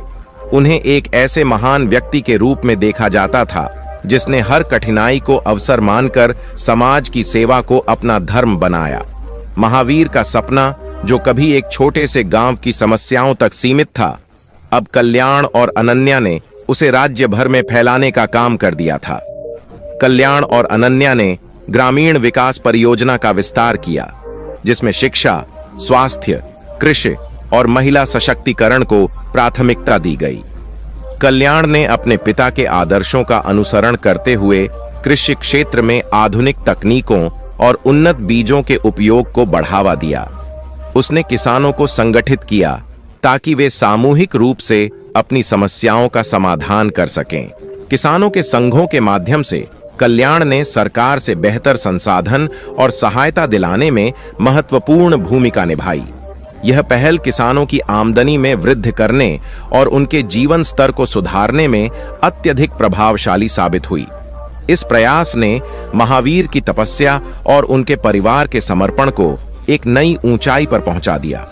उन्हें एक ऐसे महान व्यक्ति के रूप में देखा जाता था जिसने हर कठिनाई को अवसर मानकर समाज की सेवा को अपना धर्म बनाया। महावीर का सपना, जो कभी एक छोटे से गांव की समस्याओं तक सीमित था, अब कल्याण और अनन्या ने उसे राज्य भर में फैलाने का काम कर दिया था। कल्याण और अनन्या ने ग्रामीण विकास परियोजना का विस्तार किया, जिसमें शिक्षा, स्वास्थ्य, कृषि और महिला सशक्तिकरण को प्राथमिकता दी गई। कल्याण ने अपने पिता के आदर्शों का अनुसरण करते हुए कृषि क्षेत्र में आधुनिक तकनीकों और उन्नत बीजों के उपयोग को बढ़ावा दिया। उसने किसानों को संगठित किया ताकि वे सामूहिक रूप से अपनी समस्याओं का समाधान कर सकें। किसानों के संघों के माध्यम से कल्याण ने सरकार से बेहतर संसाधन और सहायता दिलाने में महत्वपूर्ण भूमिका निभाई। यह पहल किसानों की आमदनी में वृद्धि करने और उनके जीवन स्तर को सुधारने में अत्यधिक प्रभावशाली साबित हुई। इस प्रयास ने महावीर की तपस्या और उनके परिवार के समर्पण को एक नई ऊंचाई पर पहुंचा दिया।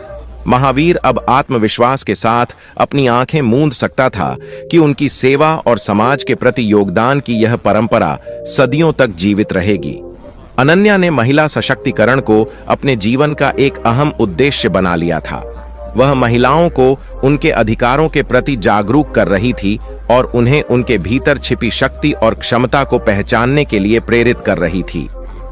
महावीर अब आत्मविश्वास के साथ अपनी आंखें मूंद सकता था कि उनकी सेवा और समाज के प्रति योगदान की यह परंपरा सदियों तक जीवित रहेगी। अनन्या ने महिला सशक्तिकरण को अपने जीवन का एक अहम उद्देश्य बना लिया था। वह महिलाओं को उनके अधिकारों के प्रति जागरूक कर रही थी और उन्हें उनके भीतर छिपी शक्ति और क्षमता को पहचानने के लिए प्रेरित कर रही थी।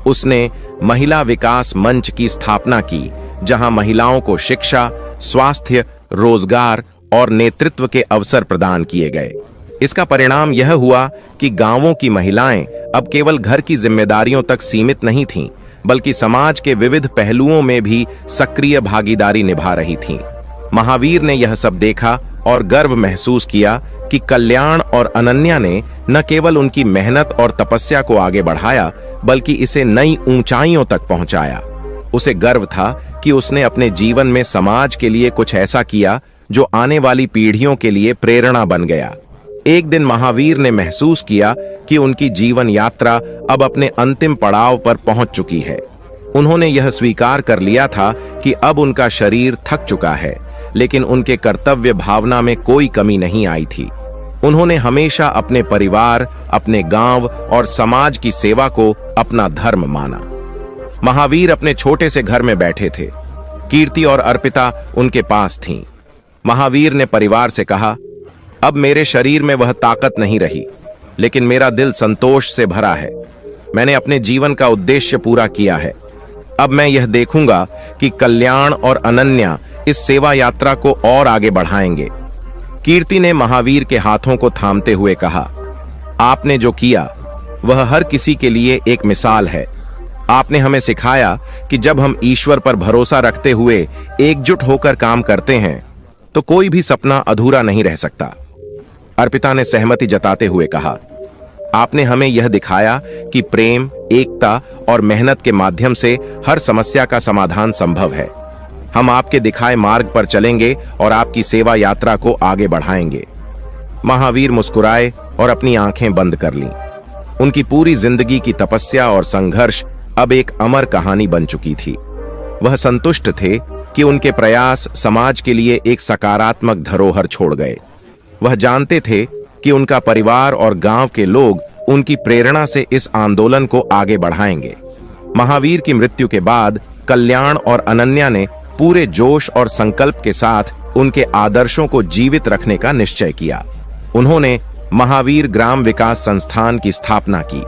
उसने महिला विकास मंच की स्थापना की, जहां महिलाओं को शिक्षा, स्वास्थ्य, रोजगार और नेतृत्व के अवसर प्रदान किए गए। इसका परिणाम यह हुआ कि गांवों की महिलाएं अब केवल घर की जिम्मेदारियों तक सीमित नहीं थीं, बल्कि समाज के विविध पहलुओं में भी सक्रिय भागीदारी निभा रही थीं। महावीर ने यह सब देखा और गर्व महसूस किया कि कल्याण और अनन्या ने न केवल उनकी मेहनत और तपस्या को आगे बढ़ाया, बल्कि इसे नई ऊंचाइयों तक पहुंचाया। उसे गर्व था कि उसने अपने जीवन में समाज के लिए कुछ ऐसा किया जो आने वाली पीढ़ियों के लिए प्रेरणा बन गया। एक दिन महावीर ने महसूस किया कि उनकी जीवन यात्रा अब अपने अंतिम पड़ाव पर पहुंच चुकी है। उन्होंने यह स्वीकार कर लिया था कि अब उनका शरीर थक चुका है, लेकिन उनके कर्तव्य भावना में कोई कमी नहीं आई थी। उन्होंने हमेशा अपने परिवार, अपने गांव और समाज की सेवा को अपना धर्म माना। महावीर अपने छोटे से घर में बैठे थे। कीर्ति और अर्पिता उनके पास थीं। महावीर ने परिवार से कहा, अब मेरे शरीर में वह ताकत नहीं रही, लेकिन मेरा दिल संतोष से भरा है। मैंने अपने जीवन का उद्देश्य पूरा किया है। अब मैं यह देखूंगा कि कल्याण और अनन्या इस सेवा यात्रा को और आगे बढ़ाएंगे। कीर्ति ने महावीर के हाथों को थामते हुए कहा, आपने जो किया वह हर किसी के लिए एक मिसाल है। आपने हमें सिखाया कि जब हम ईश्वर पर भरोसा रखते हुए एकजुट होकर काम करते हैं तो कोई भी सपना अधूरा नहीं रह सकता। अर्पिता ने सहमति जताते हुए कहा, आपने हमें यह दिखाया कि प्रेम, एकता और मेहनत के माध्यम से हर समस्या का समाधान संभव है। हम आपके दिखाए मार्ग पर चलेंगे और आपकी सेवा यात्रा को आगे बढ़ाएंगे। महावीर मुस्कुराए और अपनी आंखें बंद कर लीं। उनकी पूरी जिंदगी की तपस्या और संघर्ष अब एक अमर कहानी बन चुकी थी। वह संतुष्ट थे कि उनके प्रयास समाज के लिए एक सकारात्मक धरोहर छोड़ गए। वह जानते थे कि उनका परिवार और गांव के लोग उनकी प्रेरणा से इस आंदोलन को आगे बढ़ाएंगे। महावीर की मृत्यु के बाद कल्याण और अनन्या ने पूरे जोश और संकल्प के साथ उनके आदर्शों को जीवित रखने का निश्चय किया। उन्होंने महावीर ग्राम विकास संस्थान की स्थापना की।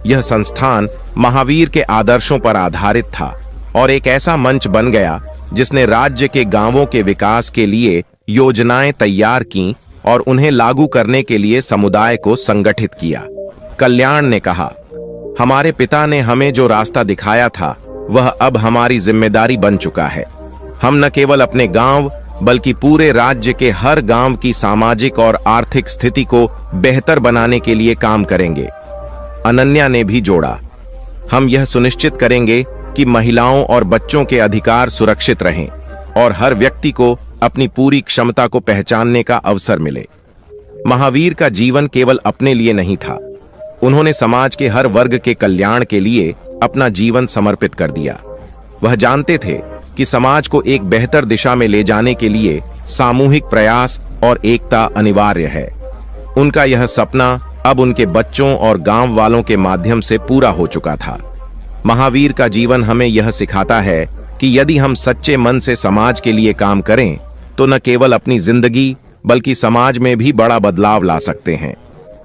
यह संस्थान महावीर के आदर्शों पर आधारित था और एक ऐसा मंच बन गया जिसने राज्य के गांवों के विकास के लिए योजनाएं तैयार की और उन्हें लागू करने के लिए समुदाय को संगठित किया। कल्याण ने कहा, हमारे पिता ने हमें जो रास्ता दिखाया था वह अब हमारी जिम्मेदारी बन चुका है। हम न केवल अपने गांव बल्कि पूरे राज्य के हर गांव की सामाजिक और आर्थिक स्थिति को बेहतर बनाने के लिए काम करेंगे। अनन्या ने भी जोड़ा, हम यह सुनिश्चित करेंगे कि महिलाओं और बच्चों के अधिकार सुरक्षित रहें और हर व्यक्ति को अपनी पूरी क्षमता को पहचानने का अवसर मिले। महावीर का जीवन केवल अपने लिए नहीं था, उन्होंने समाज के हर वर्ग के कल्याण के लिए अपना जीवन समर्पित कर दिया। वह जानते थे कि समाज को एक बेहतर दिशा में ले जाने के लिए सामूहिक प्रयास और एकता अनिवार्य है। उनका यह सपना अब उनके बच्चों और गांव वालों के माध्यम से पूरा हो चुका था। महावीर का जीवन हमें यह सिखाता है कि यदि हम सच्चे मन से समाज के लिए काम करें तो न केवल अपनी जिंदगी बल्कि समाज में भी बड़ा बदलाव ला सकते हैं।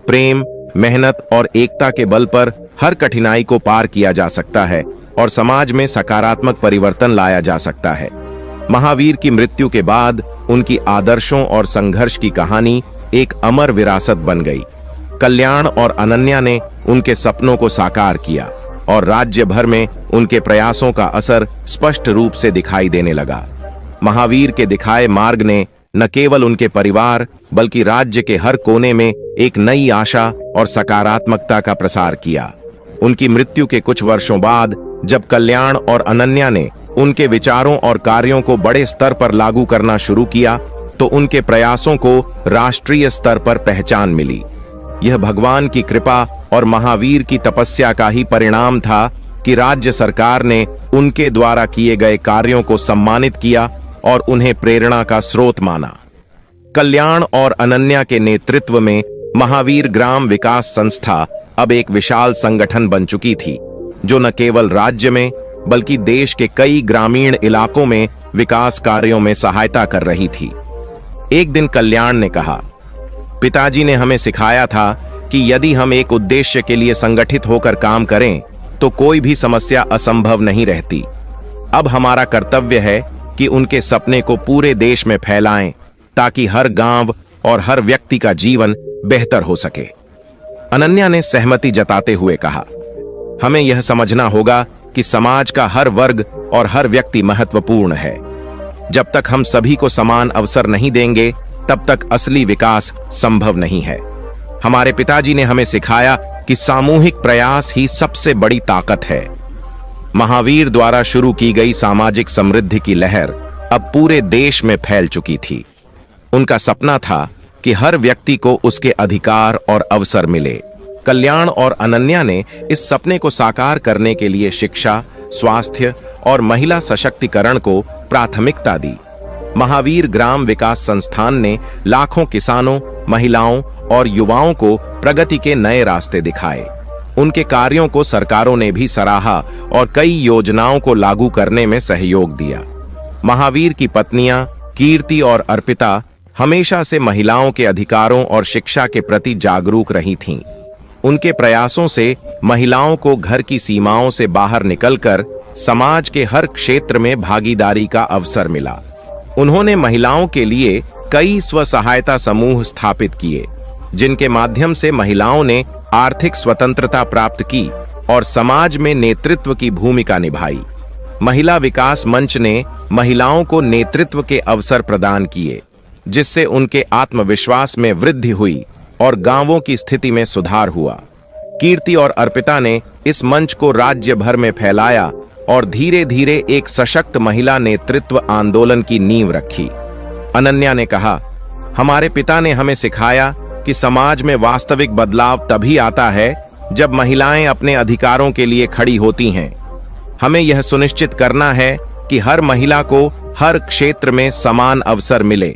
प्रेम, मेहनत और एकता के बल पर हर कठिनाई को पार किया जा सकता है और समाज में सकारात्मक परिवर्तन लाया जा सकता है। महावीर की मृत्यु के बाद उनकी आदर्शों और संघर्ष की कहानी एक अमर विरासत बन गई। कल्याण और अनन्या ने उनके सपनों को साकार किया और राज्य भर में उनके प्रयासों का असर स्पष्ट रूप से दिखाई देने लगा। महावीर के दिखाए मार्ग ने न केवल उनके परिवार बल्कि राज्य के हर कोने में एक नई आशा और सकारात्मकता का प्रसार किया। उनकी मृत्यु के कुछ वर्षों बाद जब कल्याण और अनन्या ने उनके विचारों और कार्यों को बड़े स्तर पर लागू करना शुरू किया तो उनके प्रयासों को राष्ट्रीय स्तर पर पहचान मिली। यह भगवान की कृपा और महावीर की तपस्या का ही परिणाम था कि राज्य सरकार ने उनके द्वारा किए गए कार्यों को सम्मानित किया और उन्हें प्रेरणा का स्रोत माना। कल्याण और अनन्या के नेतृत्व में महावीर ग्राम विकास संस्था अब एक विशाल संगठन बन चुकी थी, जो न केवल राज्य में बल्कि देश के कई ग्रामीण इलाकों में विकास कार्यों में सहायता कर रही थी। एक दिन कल्याण ने कहा, पिताजी ने हमें सिखाया था कि यदि हम एक उद्देश्य के लिए संगठित होकर काम करें तो कोई भी समस्या असंभव नहीं रहती। अब हमारा कर्तव्य है कि उनके सपने को पूरे देश में फैलाएं ताकि हर गांव और हर व्यक्ति का जीवन बेहतर हो सके। अनन्या ने सहमति जताते हुए कहा, हमें यह समझना होगा कि समाज का हर वर्ग और हर व्यक्ति महत्वपूर्ण है। जब तक हम सभी को समान अवसर नहीं देंगे तब तक असली विकास संभव नहीं है। हमारे पिताजी ने हमें सिखाया कि सामूहिक प्रयास ही सबसे बड़ी ताकत है। महावीर द्वारा शुरू की गई सामाजिक समृद्धि की लहर अब पूरे देश में फैल चुकी थी। उनका सपना था कि हर व्यक्ति को उसके अधिकार और अवसर मिले। कल्याण और अनन्या ने इस सपने को साकार करने के लिए शिक्षा, स्वास्थ्य और महिला सशक्तिकरण को प्राथमिकता दी। महावीर ग्राम विकास संस्थान ने लाखों किसानों, महिलाओं और युवाओं को प्रगति के नए रास्ते दिखाए। उनके कार्यों को सरकारों ने भी सराहा और कई योजनाओं को लागू करने में सहयोग दिया। महावीर की पत्नियां कीर्ति और अर्पिता हमेशा से महिलाओं के अधिकारों और शिक्षा के प्रति जागरूक रही थीं। उनके प्रयासों से महिलाओं को घर की सीमाओं से बाहर निकलकर समाज के हर क्षेत्र में भागीदारी का अवसर मिला। उन्होंने महिलाओं के लिए कई स्व-सहायता समूह स्थापित किए, जिनके माध्यम से महिलाओं ने आर्थिक स्वतंत्रता प्राप्त की और समाज में नेतृत्व की भूमिका निभाई। महिला विकास मंच ने महिलाओं को नेतृत्व के अवसर प्रदान किए, जिससे उनके आत्मविश्वास में वृद्धि हुई और गांवों की स्थिति में सुधार हुआ। कीर्ति और अर्पिता ने इस मंच को राज्य भर में फैलाया और धीरे धीरे एक सशक्त महिला नेतृत्व आंदोलन की नींव रखी। अनन्या ने कहा, हमारे पिता ने हमें सिखाया कि समाज में वास्तविक बदलाव तभी आता है जब महिलाएं अपने अधिकारों के लिए खड़ी होती हैं। हमें यह सुनिश्चित करना है कि हर महिला को हर क्षेत्र में समान अवसर मिले।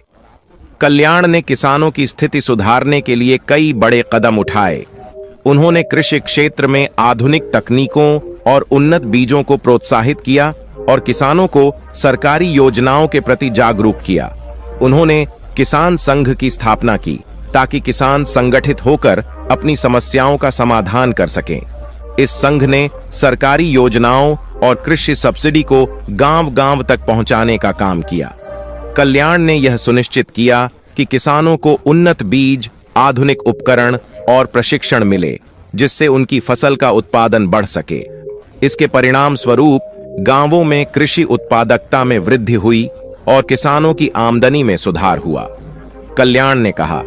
कल्याण ने किसानों की स्थिति सुधारने के लिए कई बड़े कदम उठाए। उन्होंने कृषि क्षेत्र में आधुनिक तकनीकों और उन्नत बीजों को प्रोत्साहित किया और किसानों को सरकारी योजनाओं के प्रति जागरूक किया। उन्होंने किसान संघ की स्थापना की ताकि किसान संगठित होकर अपनी समस्याओं का समाधान कर सकें। इस संघ ने सरकारी योजनाओं और कृषि सब्सिडी को गांव-गांव तक पहुंचाने का काम किया। कल्याण ने यह सुनिश्चित किया कि किसानों को उन्नत बीज, आधुनिक उपकरण और प्रशिक्षण मिले, जिससे उनकी फसल का उत्पादन बढ़ सके। इसके परिणाम स्वरूप गांवों में कृषि उत्पादकता में वृद्धि हुई और किसानों की आमदनी में सुधार हुआ। कल्याण ने कहा,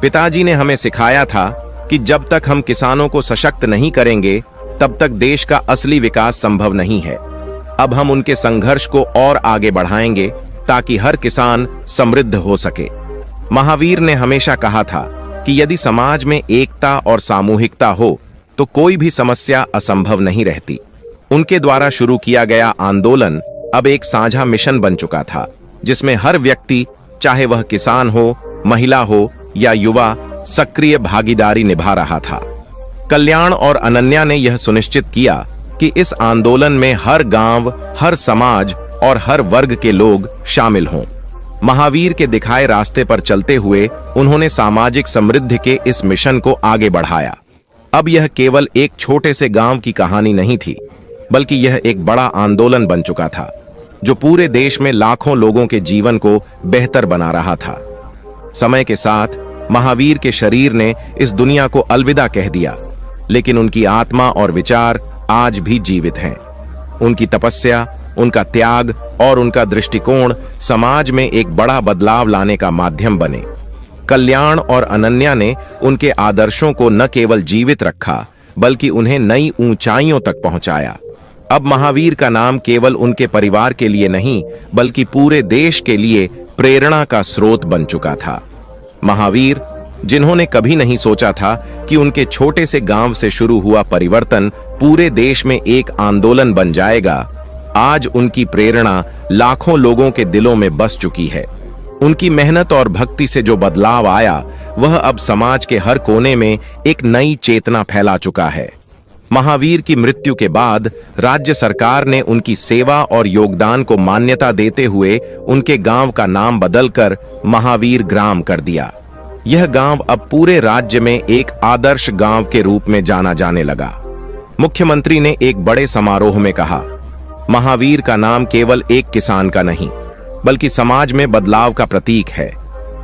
पिताजी ने हमें सिखाया था कि जब तक हम किसानों को सशक्त नहीं करेंगे, तब तक देश का असली विकास संभव नहीं है। अब हम उनके संघर्ष को और आगे बढ़ाएंगे ताकि हर किसान समृद्ध हो सके। महावीर ने हमेशा कहा था कि यदि समाज में एकता और सामूहिकता हो तो कोई भी समस्या असंभव नहीं रहती। उनके द्वारा शुरू किया गया आंदोलन अब एक साझा मिशन बन चुका था, जिसमें हर व्यक्ति, चाहे वह किसान हो, महिला हो या युवा, सक्रिय भागीदारी निभा रहा था। कल्याण और अनन्या ने यह सुनिश्चित किया कि इस आंदोलन में हर गांव, हर समाज और हर वर्ग के लोग शामिल हों। महावीर के दिखाए रास्ते पर चलते हुए उन्होंने सामाजिक समृद्धि के इस मिशन को आगे बढ़ाया। अब यह केवल एक छोटे से गांव की कहानी नहीं थी, बल्कि यह एक बड़ा आंदोलन बन चुका था, जो पूरे देश में लाखों लोगों के जीवन को बेहतर बना रहा था। समय के साथ महावीर के शरीर ने इस दुनिया को अलविदा कह दिया, लेकिन उनकी आत्मा और विचार आज भी जीवित हैं। उनकी तपस्या, उनका त्याग और उनका दृष्टिकोण समाज में एक बड़ा बदलाव लाने का माध्यम बने। कल्याण और अनन्या ने उनके आदर्शों को न केवल जीवित रखा, बल्कि उन्हें नई ऊंचाइयों तक पहुंचाया। अब महावीर का नाम केवल उनके परिवार के लिए नहीं, बल्कि पूरे देश के लिए प्रेरणा का स्रोत बन चुका था। महावीर, जिन्होंने कभी नहीं सोचा था कि उनके छोटे से गांव से शुरू हुआ परिवर्तन पूरे देश में एक आंदोलन बन जाएगा, आज उनकी प्रेरणा लाखों लोगों के दिलों में बस चुकी है। उनकी मेहनत और भक्ति से जो बदलाव आया, वह अब समाज के हर कोने में एक नई चेतना फैला चुका है। महावीर की मृत्यु के बाद राज्य सरकार ने उनकी सेवा और योगदान को मान्यता देते हुए उनके गांव का नाम बदलकर महावीर ग्राम कर दिया। यह गांव अब पूरे राज्य में एक आदर्श गांव के रूप में जाना जाने लगा। मुख्यमंत्री ने एक बड़े समारोह में कहा, महावीर का नाम केवल एक किसान का नहीं, बल्कि समाज में बदलाव का प्रतीक है।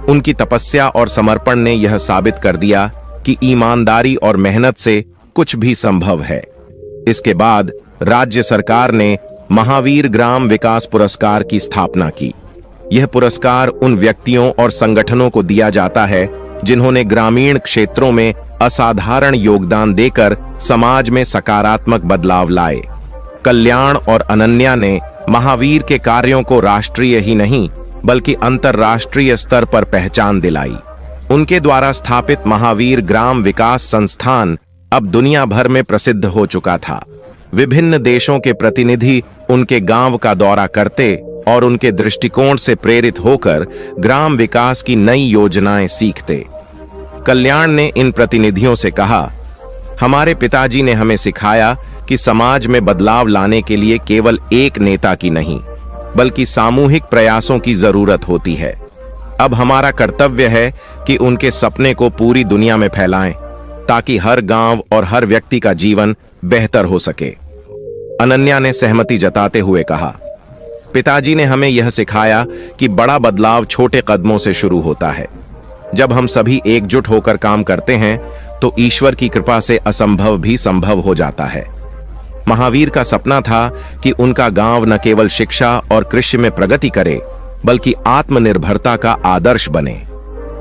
उनकी तपस्या और समर्पण ने यह साबित कर दिया कि ईमानदारी और मेहनत से कुछ भी संभव है। इसके बाद राज्य सरकार ने महावीर ग्राम विकास पुरस्कार की स्थापना की। यह पुरस्कार उन व्यक्तियों और संगठनों को दिया जाता है जिन्होंने ग्रामीण क्षेत्रों में असाधारण योगदान देकर समाज में सकारात्मक बदलाव लाए। कल्याण और अनन्या ने महावीर के कार्यों को राष्ट्रीय ही नहीं बल्कि अंतर्राष्ट्रीय स्तर पर पहचान दिलाई। उनके द्वारा स्थापित महावीर ग्राम विकास संस्थान अब दुनिया भर में प्रसिद्ध हो चुका था। विभिन्न देशों के प्रतिनिधि उनके गांव का दौरा करते और उनके दृष्टिकोण से प्रेरित होकर ग्राम विकास की नई योजनाएं सीखते। कल्याण ने इन प्रतिनिधियों से कहा, हमारे पिताजी ने हमें सिखाया कि समाज में बदलाव लाने के लिए केवल एक नेता की नहीं बल्कि सामूहिक प्रयासों की जरूरत होती है। अब हमारा कर्तव्य है कि उनके सपने को पूरी दुनिया में फैलाएं ताकि हर गांव और हर व्यक्ति का जीवन बेहतर हो सके। अनन्या ने सहमति जताते हुए कहा, पिताजी ने हमें यह सिखाया कि बड़ा बदलाव छोटे कदमों से शुरू होता है। जब हम सभी एकजुट होकर काम करते हैं तो ईश्वर की कृपा से असंभव भी संभव हो जाता है। महावीर का सपना था कि उनका गांव न केवल शिक्षा और कृषि में प्रगति करे बल्कि आत्मनिर्भरता का आदर्श बने।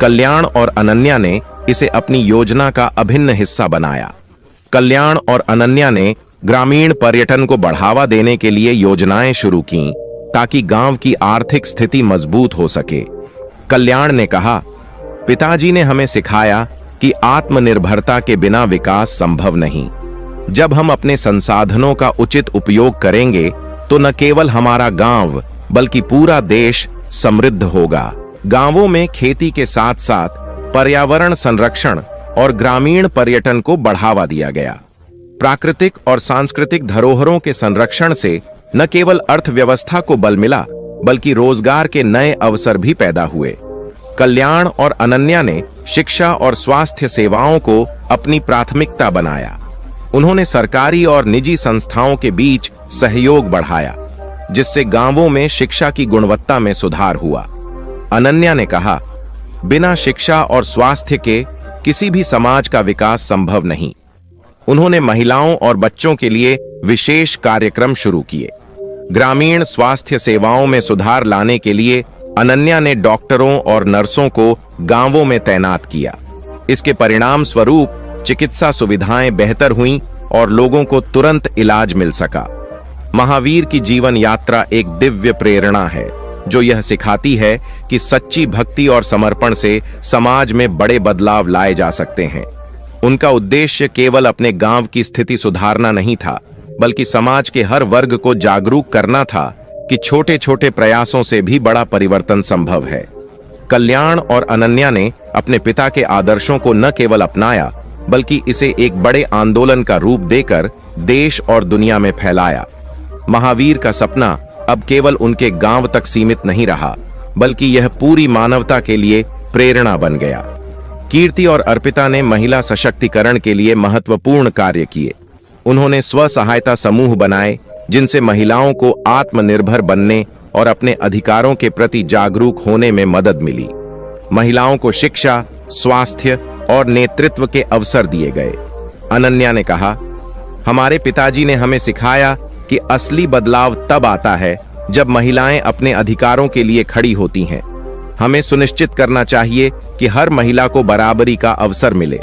कल्याण और अनन्या ने इसे अपनी योजना का अभिन्न हिस्सा बनाया। कल्याण और अनन्या ने ग्रामीण पर्यटन को बढ़ावा देने के लिए योजनाएं शुरू कीं ताकि गांव की आर्थिक स्थिति मजबूत हो सके। कल्याण ने कहा, पिताजी ने हमें सिखाया कि आत्मनिर्भरता के बिना विकास संभव नहीं। जब हम अपने संसाधनों का उचित उपयोग करेंगे तो न केवल हमारा गांव बल्कि पूरा देश समृद्ध होगा। गांवों में खेती के साथ साथ पर्यावरण संरक्षण और ग्रामीण पर्यटन को बढ़ावा दिया गया। प्राकृतिक और सांस्कृतिक धरोहरों के संरक्षण से न केवल अर्थव्यवस्था को बल मिला बल्कि रोजगार के नए अवसर भी पैदा हुए। कल्याण और अनन्या ने शिक्षा और स्वास्थ्य सेवाओं को अपनी प्राथमिकता बनाया। उन्होंने सरकारी और निजी संस्थाओं के बीच सहयोग बढ़ाया जिससे गांवों में शिक्षा की गुणवत्ता में सुधार हुआ। अनन्या ने कहा, बिना शिक्षा और स्वास्थ्य के किसी भी समाज का विकास संभव नहीं। उन्होंने महिलाओं और बच्चों के लिए विशेष कार्यक्रम शुरू किए। ग्रामीण स्वास्थ्य सेवाओं में सुधार लाने के लिए अनन्या ने डॉक्टरों और नर्सों को गांवों में तैनात किया। इसके परिणाम स्वरूप चिकित्सा सुविधाएं बेहतर हुईं और लोगों को तुरंत इलाज मिल सका। महावीर की जीवन यात्रा एक दिव्य प्रेरणा है जो यह सिखाती है कि सच्ची भक्ति और समर्पण से समाज में बड़े बदलाव लाए जा सकते हैं। उनका उद्देश्य केवल अपने गांव की स्थिति सुधारना नहीं था बल्कि समाज के हर वर्ग को जागरूक करना था कि छोटे छोटे प्रयासों से भी बड़ा परिवर्तन संभव है। कल्याण और अनन्या ने अपने पिता के आदर्शों को न केवल अपनाया बल्कि इसे एक बड़े आंदोलन का रूप देकर देश और दुनिया में फैलाया। महावीर का सपना अब केवल उनके गांव तक सीमित नहीं रहा बल्कि यह पूरी मानवता के लिए प्रेरणा बन गया। कीर्ति और अर्पिता ने महिला सशक्तिकरण के लिए महत्वपूर्ण कार्य किए। उन्होंने स्व सहायता समूह बनाए जिनसे महिलाओं को आत्मनिर्भर बनने और अपने अधिकारों के प्रति जागरूक होने में मदद मिली। महिलाओं को शिक्षा, स्वास्थ्य और नेतृत्व के अवसर दिए गए। अनन्या ने कहा, हमारे पिताजी ने हमें सिखाया कि असली बदलाव तब आता है जब महिलाएं अपने अधिकारों के लिए खड़ी होती हैं। हमें सुनिश्चित करना चाहिए कि हर महिला को बराबरी का अवसर मिले।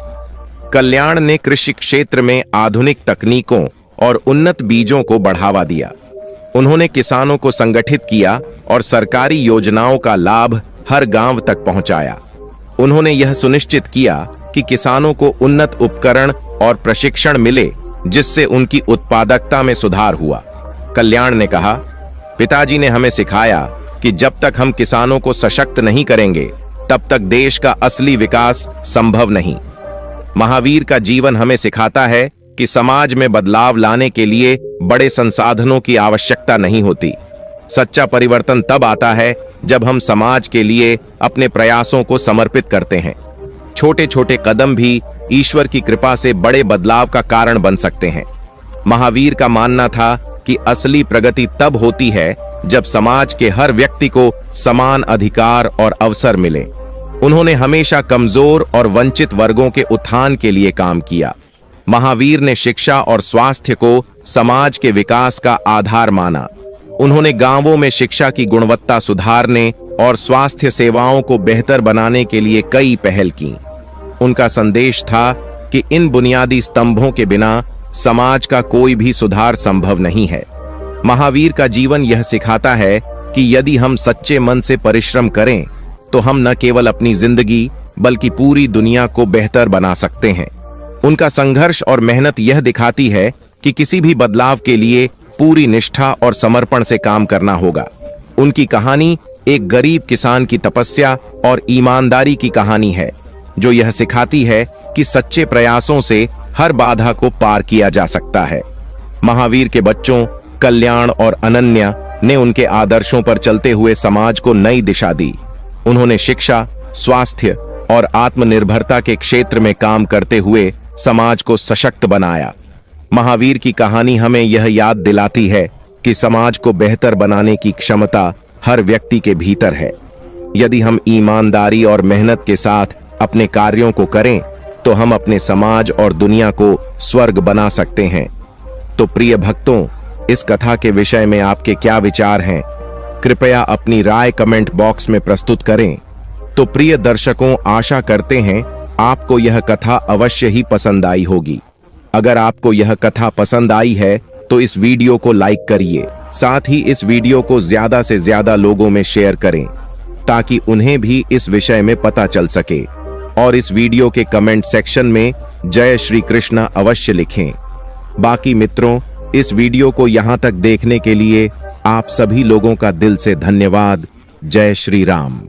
कल्याण ने कृषि क्षेत्र में आधुनिक तकनीकों और उन्नत बीजों को बढ़ावा दिया। उन्होंने किसानों को संगठित किया और सरकारी योजनाओं का लाभ हर गांव तक पहुंचाया। उन्होंने यह सुनिश्चित किया कि किसानों को उन्नत उपकरण और प्रशिक्षण मिले जिससे उनकी उत्पादकता में सुधार हुआ। कल्याण ने कहा, पिताजी ने हमें सिखाया कि जब तक हम किसानों को सशक्त नहीं करेंगे तब तक देश का असली विकास संभव नहीं। महावीर का जीवन हमें सिखाता है कि समाज में बदलाव लाने के लिए बड़े संसाधनों की आवश्यकता नहीं होती। सच्चा परिवर्तन तब आता है जब हम समाज के लिए अपने प्रयासों को समर्पित करते हैं। छोटे छोटे कदम भी ईश्वर की कृपा से बड़े बदलाव का कारण बन सकते हैं। महावीर का मानना था कि असली प्रगति तब होती है जब समाज के हर व्यक्ति को समान अधिकार और अवसर मिले। उन्होंने हमेशा कमजोर और वंचित वर्गों के उत्थान के लिए काम किया। महावीर ने शिक्षा और स्वास्थ्य को समाज के विकास का आधार माना। उन्होंने गांवों में शिक्षा की गुणवत्ता सुधारने और स्वास्थ्य सेवाओं को बेहतर बनाने के लिए कई पहल की। उनका संदेश था कि इन बुनियादी स्तंभों के बिना समाज का कोई भी सुधार संभव नहीं है। महावीर का जीवन यह सिखाता है कि यदि हम सच्चे मन से परिश्रम करें तो हम न केवल अपनी जिंदगी बल्कि पूरी दुनिया को बेहतर बना सकते हैं। उनका संघर्ष और मेहनत यह दिखाती है कि किसी भी बदलाव के लिए पूरी निष्ठा और समर्पण से काम करना होगा। उनकी कहानी एक गरीब किसान की तपस्या और ईमानदारी की कहानी है, जो यह सिखाती है कि सच्चे प्रयासों से हर बाधा को पार किया जा सकता है। महावीर के बच्चों कल्याण और अनन्या ने उनके आदर्शों पर चलते हुए समाज को नई दिशा दी। उन्होंने शिक्षा, स्वास्थ्य और आत्मनिर्भरता के क्षेत्र में काम करते हुए समाज को सशक्त बनाया। महावीर की कहानी हमें यह याद दिलाती है कि समाज को बेहतर बनाने की क्षमता हर व्यक्ति के भीतर है। यदि हम ईमानदारी और मेहनत के साथ अपने कार्यों को करें तो हम अपने समाज और दुनिया को स्वर्ग बना सकते हैं। तो प्रिय भक्तों, इस कथा के विषय में आपके क्या विचार हैं? कृपया अपनी राय कमेंट बॉक्स में प्रस्तुत करें। तो प्रिय दर्शकों, आशा करते हैं आपको यह कथा अवश्य ही पसंद आई होगी। अगर आपको यह कथा पसंद आई है तो इस वीडियो को लाइक करिए, साथ ही इस वीडियो को ज्यादा से ज्यादा लोगों में शेयर करें ताकि उन्हें भी इस विषय में पता चल सके। और इस वीडियो के कमेंट सेक्शन में जय श्री कृष्ण अवश्य लिखें। बाकी मित्रों, इस वीडियो को यहां तक देखने के लिए आप सभी लोगों का दिल से धन्यवाद। जय श्री राम।